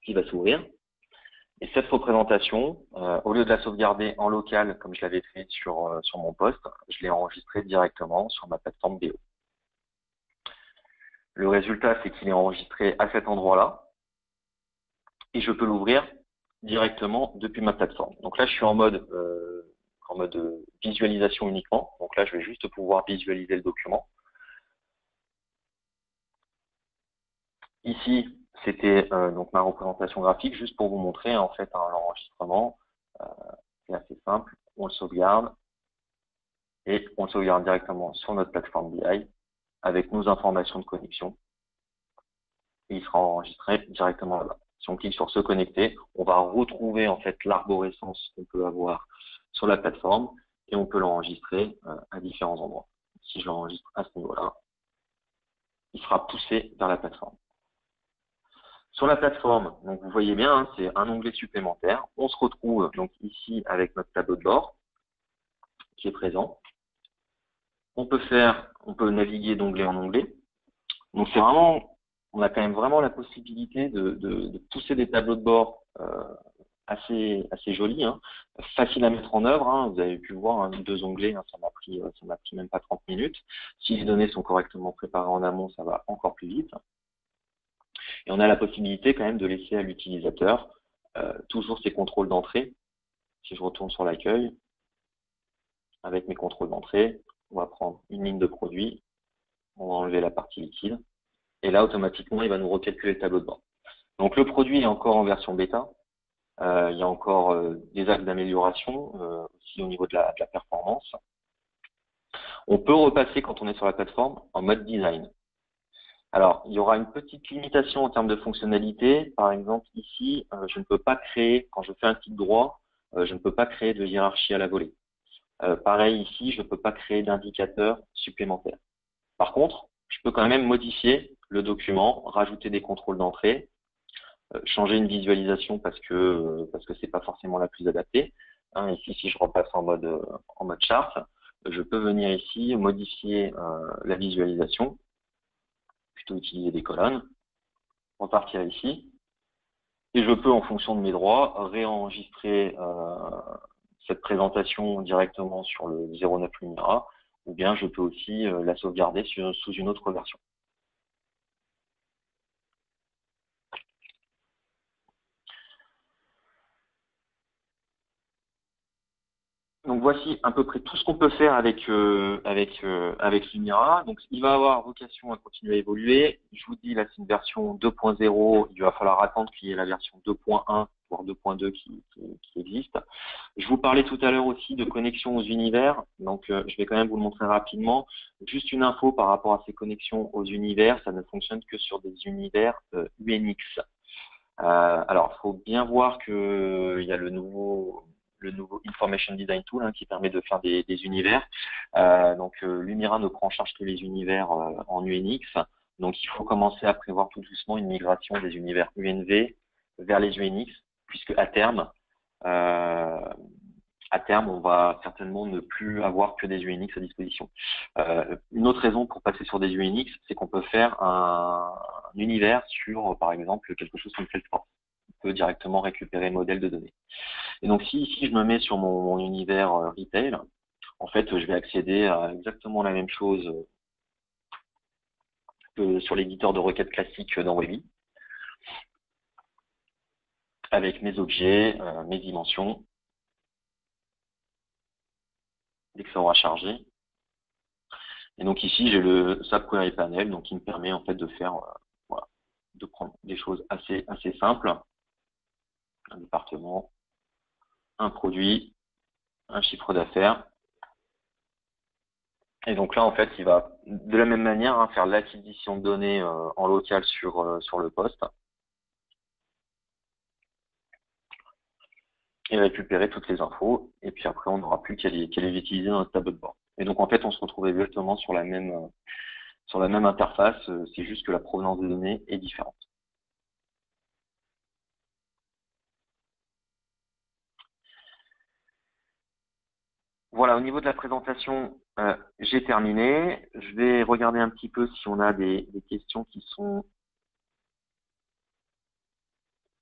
qui va s'ouvrir. Et cette représentation, au lieu de la sauvegarder en local, comme je l'avais fait sur mon poste, je l'ai enregistrée directement sur ma plateforme BO. Le résultat, c'est qu'il est enregistré à cet endroit-là, et je peux l'ouvrir directement depuis ma plateforme. Donc là, je suis en mode visualisation uniquement. Donc là, je vais juste pouvoir visualiser le document. Ici, c'était donc ma représentation graphique, juste pour vous montrer en fait l'enregistrement. C'est assez simple, on le sauvegarde et on le sauvegarde directement sur notre plateforme BI avec nos informations de connexion. Et il sera enregistré directement là-bas. Si on clique sur se connecter, on va retrouver en fait l'arborescence qu'on peut avoir sur la plateforme et on peut l'enregistrer à différents endroits. Si je l'enregistre à ce niveau-là, il sera poussé vers la plateforme. Sur la plateforme, donc vous voyez bien, c'est un onglet supplémentaire. On se retrouve donc ici avec notre tableau de bord qui est présent. On peut naviguer d'onglet en onglet. Donc c'est vraiment, on a quand même vraiment la possibilité de pousser des tableaux de bord assez jolis, faciles à mettre en œuvre. Vous avez pu voir 2 onglets, ça m'a pris même pas 30 minutes. Si les données sont correctement préparées en amont, ça va encore plus vite. Et on a la possibilité quand même de laisser à l'utilisateur toujours ses contrôles d'entrée. Si je retourne sur l'accueil, avec mes contrôles d'entrée, on va prendre une ligne de produit, on va enlever la partie liquide, et là automatiquement il va nous recalculer le tableau de bord. Donc le produit est encore en version bêta, il y a encore des axes d'amélioration aussi au niveau de la performance. On peut repasser quand on est sur la plateforme en mode design. Alors, il y aura une petite limitation en termes de fonctionnalité. Par exemple, ici, je ne peux pas créer, quand je fais un clic droit, je ne peux pas créer de hiérarchie à la volée. Pareil ici, je ne peux pas créer d'indicateurs supplémentaires. Par contre, je peux quand même modifier le document, rajouter des contrôles d'entrée, changer une visualisation parce que c'est pas forcément la plus adaptée. Ici, si je repasse en mode chart, je peux venir ici, modifier la visualisation, plutôt utiliser des colonnes, repartir ici, et je peux, en fonction de mes droits, réenregistrer cette présentation directement sur le 09 Lumira, ou bien je peux aussi la sauvegarder sous une autre version. Donc voici à peu près tout ce qu'on peut faire avec Lumira. Donc il va avoir vocation à continuer à évoluer. Je vous dis là c'est une version 2.0. Il va falloir attendre qu'il y ait la version 2.1 voire 2.2 qui existe. Je vous parlais tout à l'heure aussi de connexion aux univers. Donc je vais quand même vous le montrer rapidement. Juste une info par rapport à ces connexions aux univers, ça ne fonctionne que sur des univers UNX. Alors, il faut bien voir que il y a le nouveau Information Design Tool qui permet de faire des univers. Lumira ne prend en charge que les univers en UNX. Donc, il faut commencer à prévoir tout doucement une migration des univers UNV vers les UNX, puisque à terme, on va certainement ne plus avoir que des UNX à disposition. Une autre raison pour passer sur des UNX, c'est qu'on peut faire un univers sur, par exemple, quelque chose comme Salesforce. On peut directement récupérer le modèle de données. Et donc, si ici, je me mets sur mon univers retail, en fait, je vais accéder à exactement la même chose que sur l'éditeur de requêtes classique dans Webby, avec mes objets, mes dimensions, dès que ça aura chargé. Et donc ici, j'ai le SAP Query Panel, donc qui me permet en fait de faire, voilà, de prendre des choses assez simples. Un département, un produit, un chiffre d'affaires. Et donc là, en fait, il va de la même manière faire l'acquisition de données en local sur le poste et récupérer toutes les infos. Et puis après, on n'aura plus qu'à les utiliser dans notre tableau de bord. Et donc en fait, on se retrouve exactement sur la même interface. C'est juste que la provenance des données est différente. Voilà, au niveau de la présentation, j'ai terminé. Je vais regarder un petit peu si on a des questions qui sont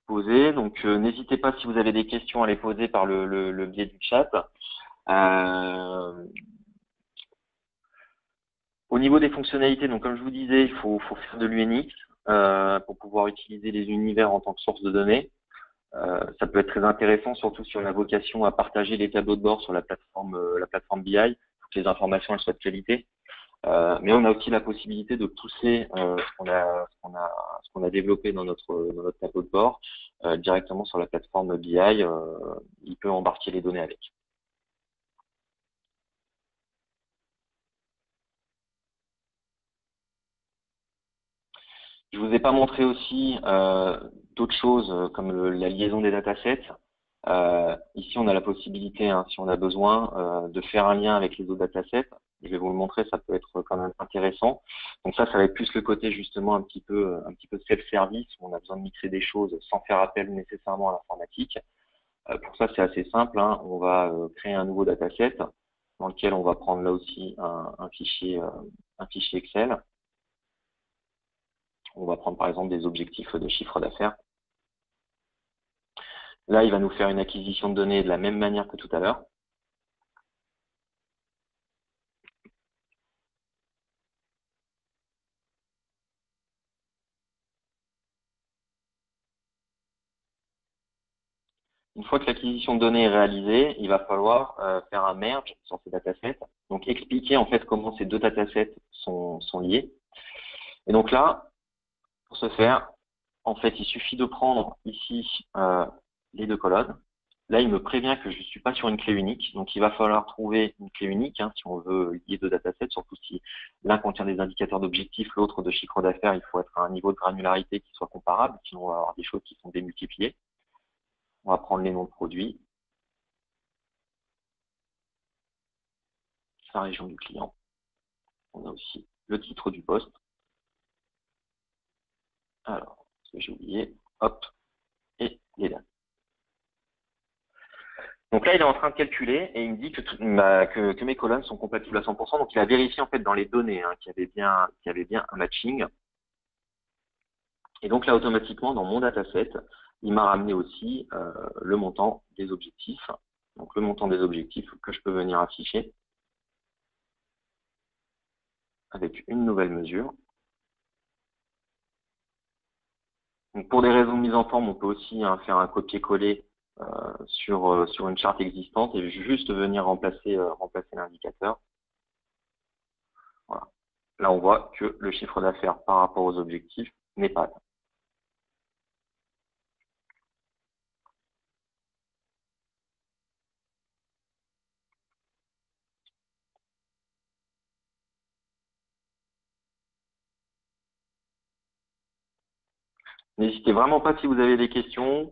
posées. Donc, n'hésitez pas si vous avez des questions à les poser par le biais du chat. Au niveau des fonctionnalités, donc comme je vous disais, il faut faire de l'UNX pour pouvoir utiliser les univers en tant que source de données. Ça peut être très intéressant, surtout si on a vocation à partager les tableaux de bord sur la plateforme BI, pour que les informations elles soient de qualité. Mais on a aussi la possibilité de pousser ce qu'on a développé dans notre tableau de bord directement sur la plateforme BI. Il peut embarquer les données avec. Je vous ai pas montré aussi d'autres choses comme la liaison des datasets. Ici, on a la possibilité, si on a besoin, de faire un lien avec les autres datasets. Je vais vous le montrer, ça peut être quand même intéressant. Donc ça va être plus le côté justement un petit peu self-service, où on a besoin de mixer des choses sans faire appel nécessairement à l'informatique. Pour ça, c'est assez simple. On va créer un nouveau dataset dans lequel on va prendre là aussi un fichier Excel. On va prendre par exemple des objectifs de chiffre d'affaires. Là, il va nous faire une acquisition de données de la même manière que tout à l'heure. Une fois que l'acquisition de données est réalisée, il va falloir faire un merge sur ces datasets. Donc, expliquer en fait comment ces deux datasets sont liés. Et donc là, pour ce faire, en fait, il suffit de prendre ici les deux colonnes. Là, il me prévient que je ne suis pas sur une clé unique. Donc, il va falloir trouver une clé unique si on veut lier deux datasets, surtout si l'un contient des indicateurs d'objectifs, l'autre de chiffre d'affaires. Il faut être à un niveau de granularité qui soit comparable, sinon on va avoir des choses qui sont démultipliées. On va prendre les noms de produits, la région du client. On a aussi le titre du poste. Alors, ce que j'ai oublié, hop, et les dates. Donc là, il est en train de calculer et il me dit que mes colonnes sont compatibles à 100%. Donc il a vérifié en fait dans les données qu'il y avait bien un matching. Et donc là, automatiquement, dans mon dataset, il m'a ramené aussi le montant des objectifs. Donc le montant des objectifs que je peux venir afficher avec une nouvelle mesure. Donc pour des raisons de mise en forme, on peut aussi faire un copier-coller sur une charte existante et juste venir remplacer l'indicateur. Voilà. Là, on voit que le chiffre d'affaires par rapport aux objectifs n'est pas atteint. N'hésitez vraiment pas si vous avez des questions.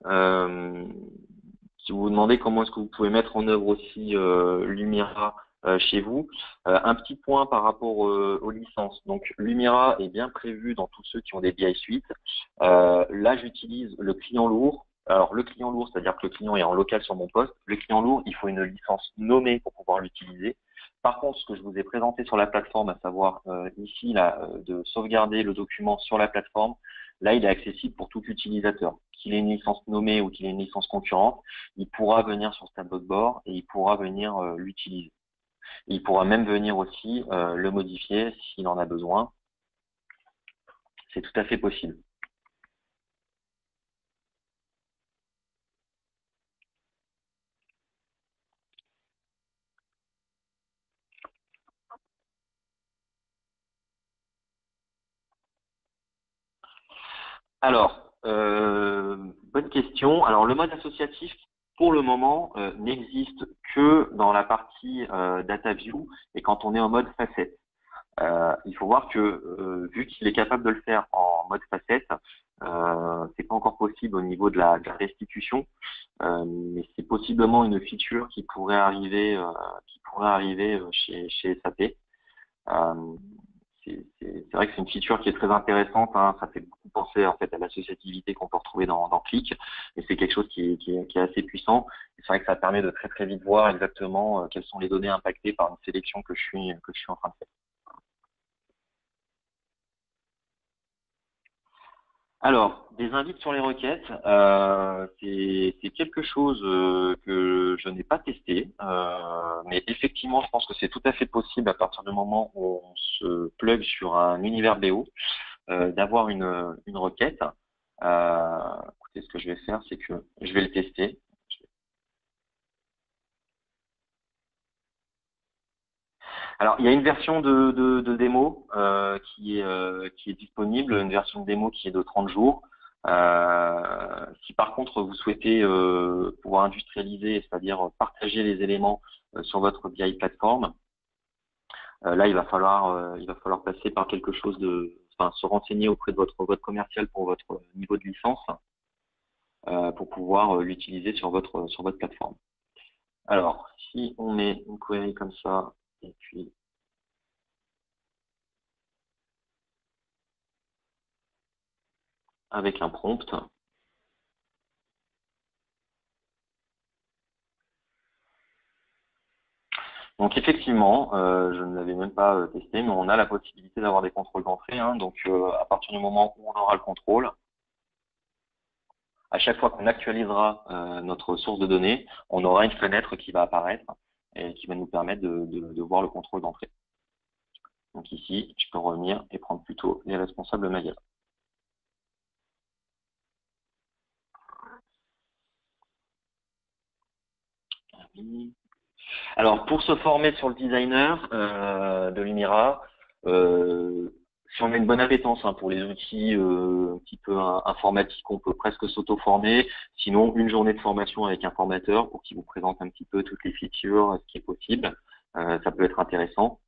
Si vous vous demandez comment est-ce que vous pouvez mettre en œuvre aussi Lumira chez vous. Un petit point par rapport aux licences. Donc Lumira est bien prévu dans tous ceux qui ont des BI Suite. Là, j'utilise le client lourd. Alors le client lourd, c'est-à-dire que le client est en local sur mon poste. Le client lourd, il faut une licence nommée pour pouvoir l'utiliser. Par contre, ce que je vous ai présenté sur la plateforme, à savoir ici là, de sauvegarder le document sur la plateforme, là, il est accessible pour tout utilisateur. Qu'il ait une licence nommée ou qu'il ait une licence concurrente, il pourra venir sur ce tableau de bord et il pourra venir l'utiliser. Il pourra même venir aussi le modifier s'il en a besoin. C'est tout à fait possible. Alors, bonne question. Alors, le mode associatif, pour le moment, n'existe que dans la partie DataView et quand on est en mode facette. Il faut voir que vu qu'il est capable de le faire en mode facette, c'est pas encore possible au niveau de la restitution, mais c'est possiblement une feature qui pourrait arriver, chez SAP. C'est vrai que c'est une feature qui est très intéressante, ça fait beaucoup penser en fait à l'associativité qu'on peut retrouver dans Click, et c'est quelque chose qui est assez puissant. C'est vrai que ça permet de très très vite voir exactement quelles sont les données impactées par une sélection que je suis en train de faire. Alors, des invites sur les requêtes, c'est quelque chose que je n'ai pas testé, mais effectivement, je pense que c'est tout à fait possible à partir du moment où on se plug sur un univers BO, d'avoir une requête. Écoutez, ce que je vais faire, c'est que je vais le tester. Alors, il y a une version de démo qui est disponible, une version de démo qui est de 30 jours. Si par contre vous souhaitez pouvoir industrialiser, c'est-à-dire partager les éléments sur votre BI plateforme, là il va falloir passer par quelque chose enfin se renseigner auprès de votre commercial pour votre niveau de licence pour pouvoir l'utiliser sur votre plateforme. Alors, si on met une query comme ça, et puis avec un prompt. Donc effectivement, je ne l'avais même pas testé, mais on a la possibilité d'avoir des contrôles d'entrée. Donc à partir du moment où on aura le contrôle, à chaque fois qu'on actualisera notre source de données, on aura une fenêtre qui va apparaître et qui va nous permettre de voir le contrôle d'entrée. Donc ici, je peux revenir et prendre plutôt les responsables magasins. Alors, pour se former sur le designer de Lumira, si on a une bonne appétence pour les outils un petit peu informatiques, on peut presque s'auto-former. Sinon, une journée de formation avec un formateur pour qu'il vous présente un petit peu toutes les features, ce qui est possible. Ça peut être intéressant.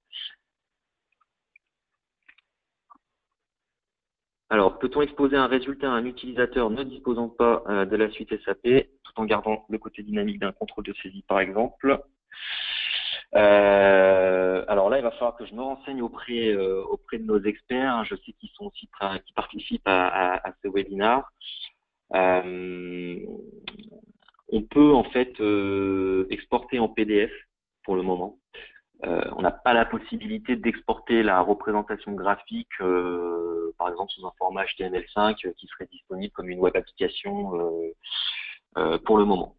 Alors, peut-on exposer un résultat à un utilisateur ne disposant pas de la suite SAP, tout en gardant le côté dynamique d'un contrôle de saisie, par exemple? Alors là, il va falloir que je me renseigne auprès de nos experts. Je sais qu'ils sont aussi qui participent à ce webinar. On On peut en fait exporter en PDF pour le moment. On n'a pas la possibilité d'exporter la représentation graphique, par exemple sous un format HTML5 qui serait disponible comme une web application pour le moment.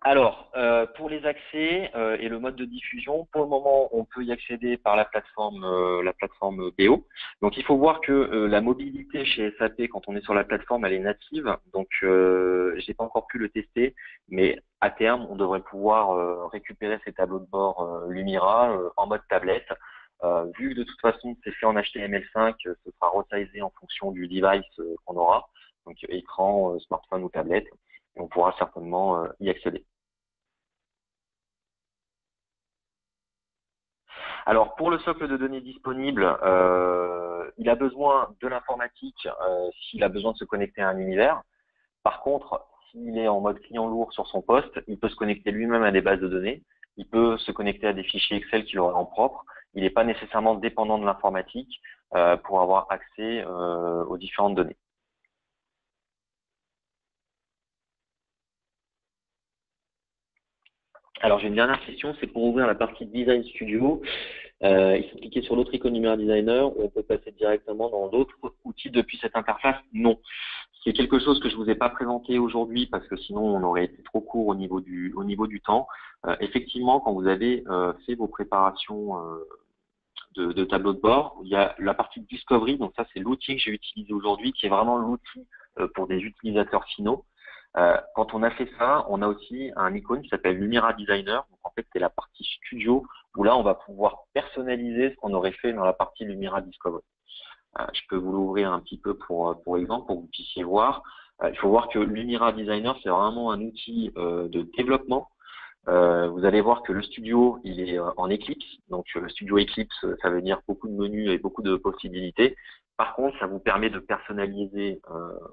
Alors, pour les accès et le mode de diffusion, pour le moment, on peut y accéder par la plateforme BO. Donc, il faut voir que la mobilité chez SAP, quand on est sur la plateforme, elle est native. Donc, j'ai pas encore pu le tester, mais à terme, on devrait pouvoir récupérer ces tableaux de bord Lumira en mode tablette. Vu que de toute façon, c'est fait en HTML5, ce sera resizé en fonction du device qu'on aura, donc écran, smartphone ou tablette. Et on pourra certainement y accéder. Alors, pour le socle de données disponible, il a besoin de l'informatique s'il a besoin de se connecter à un univers. Par contre, s'il est en mode client lourd sur son poste, il peut se connecter lui-même à des bases de données. Il peut se connecter à des fichiers Excel qu'il aurait en propre. Il n'est pas nécessairement dépendant de l'informatique pour avoir accès aux différentes données. Alors, j'ai une dernière question, c'est pour ouvrir la partie Design Studio. Il faut cliquer sur l'autre icône Lumira Designer ou on peut passer directement dans d'autres outils depuis cette interface? Non. C'est quelque chose que je vous ai pas présenté aujourd'hui parce que sinon on aurait été trop court au niveau du temps. Effectivement, quand vous avez fait vos préparations de tableau de bord, il y a la partie Discovery, donc ça c'est l'outil que j'ai utilisé aujourd'hui, qui est vraiment l'outil pour des utilisateurs finaux. Quand on a fait ça, on a aussi un icône qui s'appelle Lumira Designer. Donc en fait, c'est la partie studio où là, on va pouvoir personnaliser ce qu'on aurait fait dans la partie Lumira Discovery. Je peux vous l'ouvrir un petit peu pour exemple, pour que vous puissiez voir. Il faut voir que Lumira Designer, c'est vraiment un outil de développement. Vous allez voir que le studio, il est en Eclipse. Donc, le studio Eclipse, ça veut dire beaucoup de menus et beaucoup de possibilités. Par contre, ça vous permet de personnaliser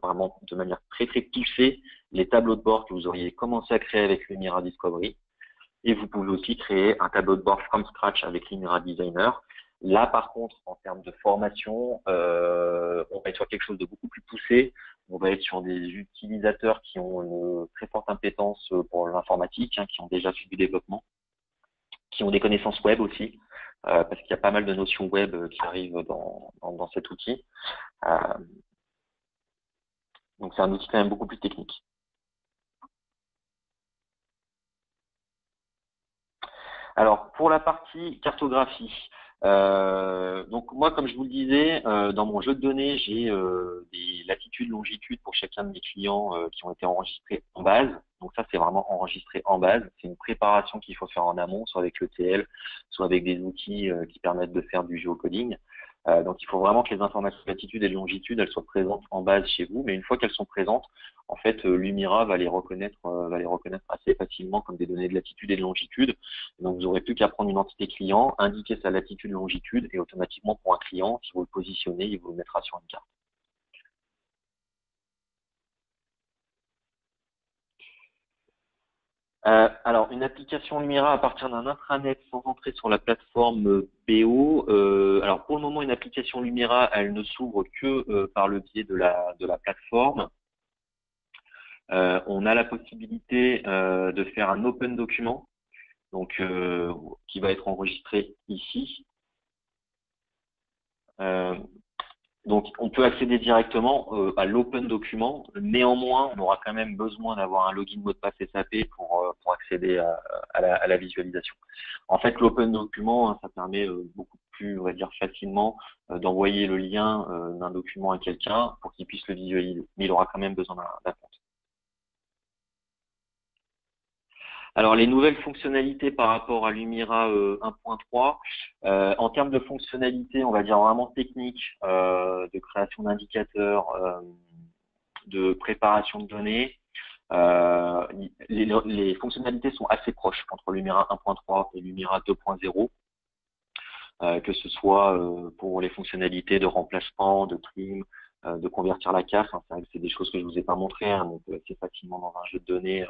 vraiment de manière très très poussée les tableaux de bord que vous auriez commencé à créer avec Lumira Discovery. Et vous pouvez aussi créer un tableau de bord from scratch avec Lumira Designer. Là, par contre, en termes de formation, on va être sur quelque chose de beaucoup plus poussé. On va être sur des utilisateurs qui ont une très forte impétence pour l'informatique, qui ont déjà fait du développement, qui ont des connaissances web aussi, parce qu'il y a pas mal de notions web qui arrivent dans cet outil. Donc, c'est un outil quand même beaucoup plus technique. Alors, pour la partie cartographie, donc moi, comme je vous le disais, dans mon jeu de données, j'ai des latitudes, longitudes pour chacun de mes clients qui ont été enregistrés en base. Donc ça, c'est vraiment enregistré en base. C'est une préparation qu'il faut faire en amont, soit avec l'ETL, soit avec des outils qui permettent de faire du géocoding. Donc il faut vraiment que les informations de latitude et de longitude, elles soient présentes en base chez vous. Mais une fois qu'elles sont présentes, en fait, Lumira va les reconnaître assez facilement comme des données de latitude et de longitude. Donc, vous n'aurez plus qu'à prendre une entité client, indiquer sa latitude, longitude, et automatiquement, pour un client, si vous le positionnez, il vous le mettra sur une carte. Alors, une application Lumira à partir d'un intranet sans entrer sur la plateforme BO. Alors, pour le moment, une application Lumira, elle ne s'ouvre que par le biais de la plateforme. On a la possibilité de faire un open document, donc qui va être enregistré ici. Donc, on peut accéder directement à l'open document. Néanmoins, on aura quand même besoin d'avoir un login mot de passe SAP pour accéder à la visualisation. En fait, l'open document, ça permet beaucoup plus, on va dire, facilement d'envoyer le lien d'un document à quelqu'un pour qu'il puisse le visualiser. Mais il aura quand même besoin d'un compte. Alors, les nouvelles fonctionnalités par rapport à Lumira 1.3, en termes de fonctionnalités, on va dire vraiment techniques, de création d'indicateurs, de préparation de données, les fonctionnalités sont assez proches entre Lumira 1.3 et Lumira 2.0, que ce soit pour les fonctionnalités de remplacement, de trim, de convertir la CAF. C'est des choses que je vous ai pas montré, donc c'est facilement dans un jeu de données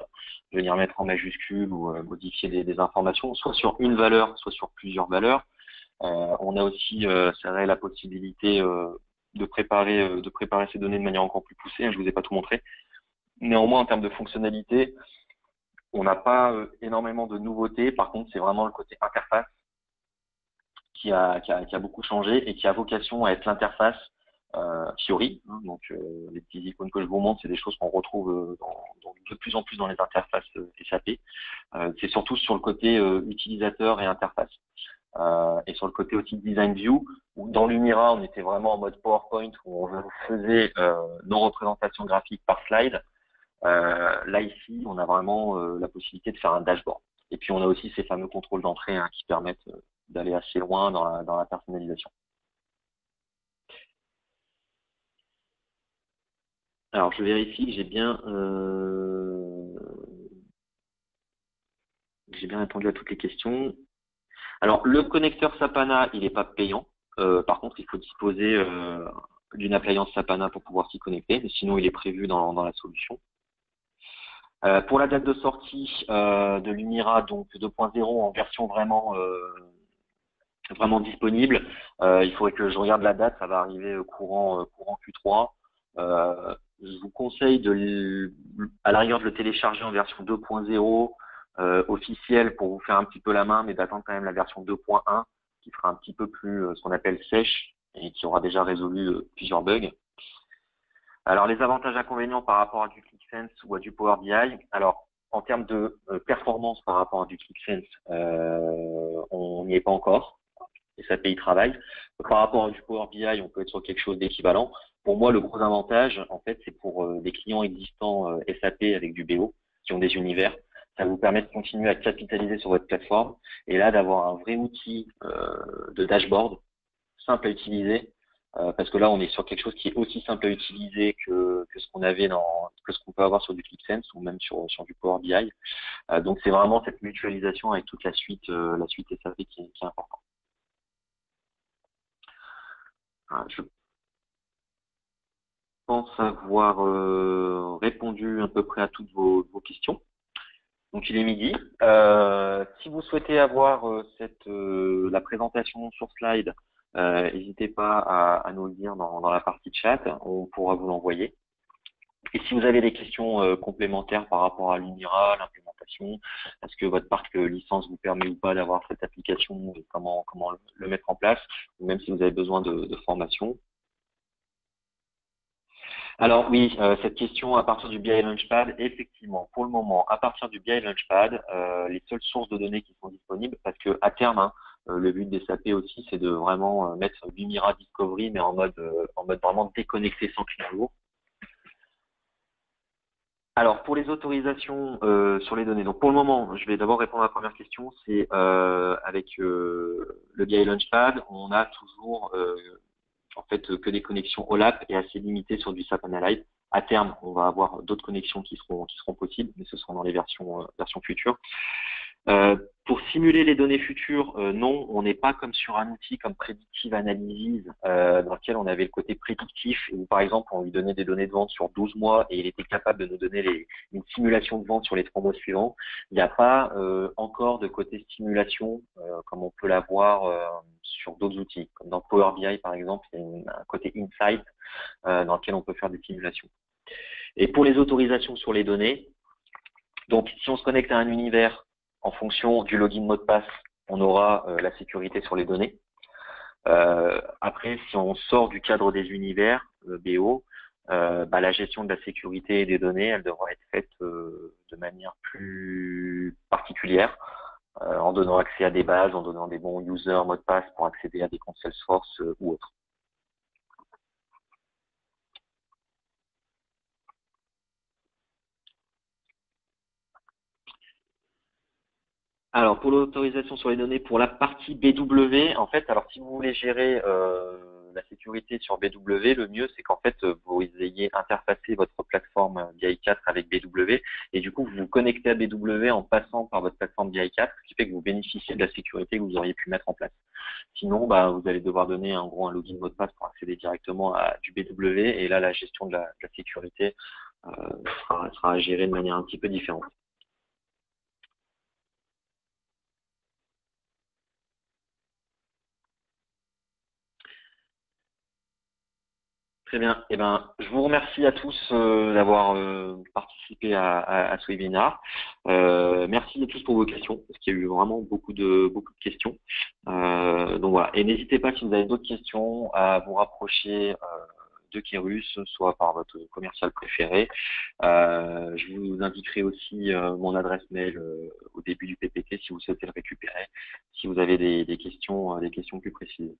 venir mettre en majuscule ou modifier des informations, soit sur une valeur, soit sur plusieurs valeurs. On a aussi, c'est vrai, la possibilité de préparer ces données de manière encore plus poussée, hein, je vous ai pas tout montré. Néanmoins, en termes de fonctionnalité, on n'a pas énormément de nouveautés. Par contre, c'est vraiment le côté interface qui a beaucoup changé et qui a vocation à être l'interface Fiori. Hein, donc, les petits icônes que je vous montre, c'est des choses qu'on retrouve de plus en plus dans les interfaces SAP. C'est surtout sur le côté utilisateur et interface. Et sur le côté aussi design view, où dans l'Unira, on était vraiment en mode PowerPoint où on faisait nos représentations graphiques par slide. Là ici, on a vraiment la possibilité de faire un dashboard. Et puis on a aussi ces fameux contrôles d'entrée hein, qui permettent d'aller assez loin dans la personnalisation. Alors je vérifie que j'ai bien répondu à toutes les questions. Alors le connecteur Sapana, il n'est pas payant. Par contre, il faut disposer d'une appliance Sapana pour pouvoir s'y connecter, mais sinon il est prévu dans la solution. Pour la date de sortie de l'Unira, donc 2.0 en version vraiment disponible, il faudrait que je regarde la date, ça va arriver courant Q3. Je vous conseille à la rigueur de le télécharger en version 2.0 officielle pour vous faire un petit peu la main, mais d'attendre quand même la version 2.1 qui sera un petit peu plus ce qu'on appelle sèche et qui aura déjà résolu plusieurs bugs. Alors les avantages et inconvénients par rapport à du ClickSense ou à du Power BI. Alors en termes de performance par rapport à du ClickSense, on n'y est pas encore. SAP y travaille. Par rapport à du Power BI, on peut être sur quelque chose d'équivalent. Pour moi, le gros avantage, en fait, c'est pour des clients existants SAP avec du BO qui ont des univers. Ça vous permet de continuer à capitaliser sur votre plateforme et là d'avoir un vrai outil de dashboard simple à utiliser. Parce que là, on est sur quelque chose qui est aussi simple à utiliser que ce qu'on peut avoir sur du ClickSense ou même sur du Power BI. Donc, c'est vraiment cette mutualisation avec toute la suite SAP qui est importante. Je pense avoir répondu à peu près à toutes vos questions. Donc il est midi. Si vous souhaitez avoir la présentation sur slide, n'hésitez pas à nous le dire dans la partie chat, on pourra vous l'envoyer. Et si vous avez des questions complémentaires par rapport à l'Unira, l'implémentation, est-ce que votre parc licence vous permet ou pas d'avoir cette application et comment le mettre en place, ou même si vous avez besoin de formation. Alors oui, cette question à partir du BI Launchpad, effectivement, pour le moment, à partir du BI Launchpad, les seules sources de données qui sont disponibles, parce que à terme, hein, le but des SAP aussi, c'est de vraiment mettre l'Unira Discovery, mais en mode vraiment déconnecté sans client lourd. Alors pour les autorisations sur les données, donc pour le moment, je vais d'abord répondre à la première question, c'est avec le BI Launchpad, on a toujours en fait que des connexions OLAP et assez limitées sur du SAP Analyze. À terme, on va avoir d'autres connexions qui seront possibles, mais ce sera dans les versions futures. Pour simuler les données futures, non, on n'est pas comme sur un outil comme Predictive Analysis, dans lequel on avait le côté prédictif, où par exemple on lui donnait des données de vente sur 12 mois et il était capable de nous donner une simulation de vente sur les 3 mois suivants. Il n'y a pas encore de côté stimulation comme on peut l'avoir sur d'autres outils, comme dans Power BI par exemple, il y a un côté insight dans lequel on peut faire des simulations. Et pour les autorisations sur les données, donc si on se connecte à un univers, en fonction du login mot de passe, on aura la sécurité sur les données. Après, si on sort du cadre des univers, BO, la gestion de la sécurité et des données, elle devra être faite de manière plus particulière, en donnant accès à des bases, en donnant des bons user mots de passe pour accéder à des comptes Salesforce ou autres. Alors, pour l'autorisation sur les données, pour la partie BW, en fait, alors si vous voulez gérer la sécurité sur BW, le mieux, c'est qu'en fait, vous ayez interfacé votre plateforme BI4 avec BW et du coup, vous vous connectez à BW en passant par votre plateforme BI4, ce qui fait que vous bénéficiez de la sécurité que vous auriez pu mettre en place. Sinon, vous allez devoir donner en gros un login mot de passe pour accéder directement à du BW et là, la gestion de la sécurité sera gérée de manière un petit peu différente. Très bien. Eh ben, je vous remercie à tous d'avoir participé à ce webinaire. Merci à tous pour vos questions, parce qu'il y a eu vraiment beaucoup de questions. Donc voilà. Et n'hésitez pas, si vous avez d'autres questions, à vous rapprocher de Kérus, soit par votre commercial préféré. Je vous indiquerai aussi mon adresse mail au début du PPT si vous souhaitez le récupérer, si vous avez des questions plus précises.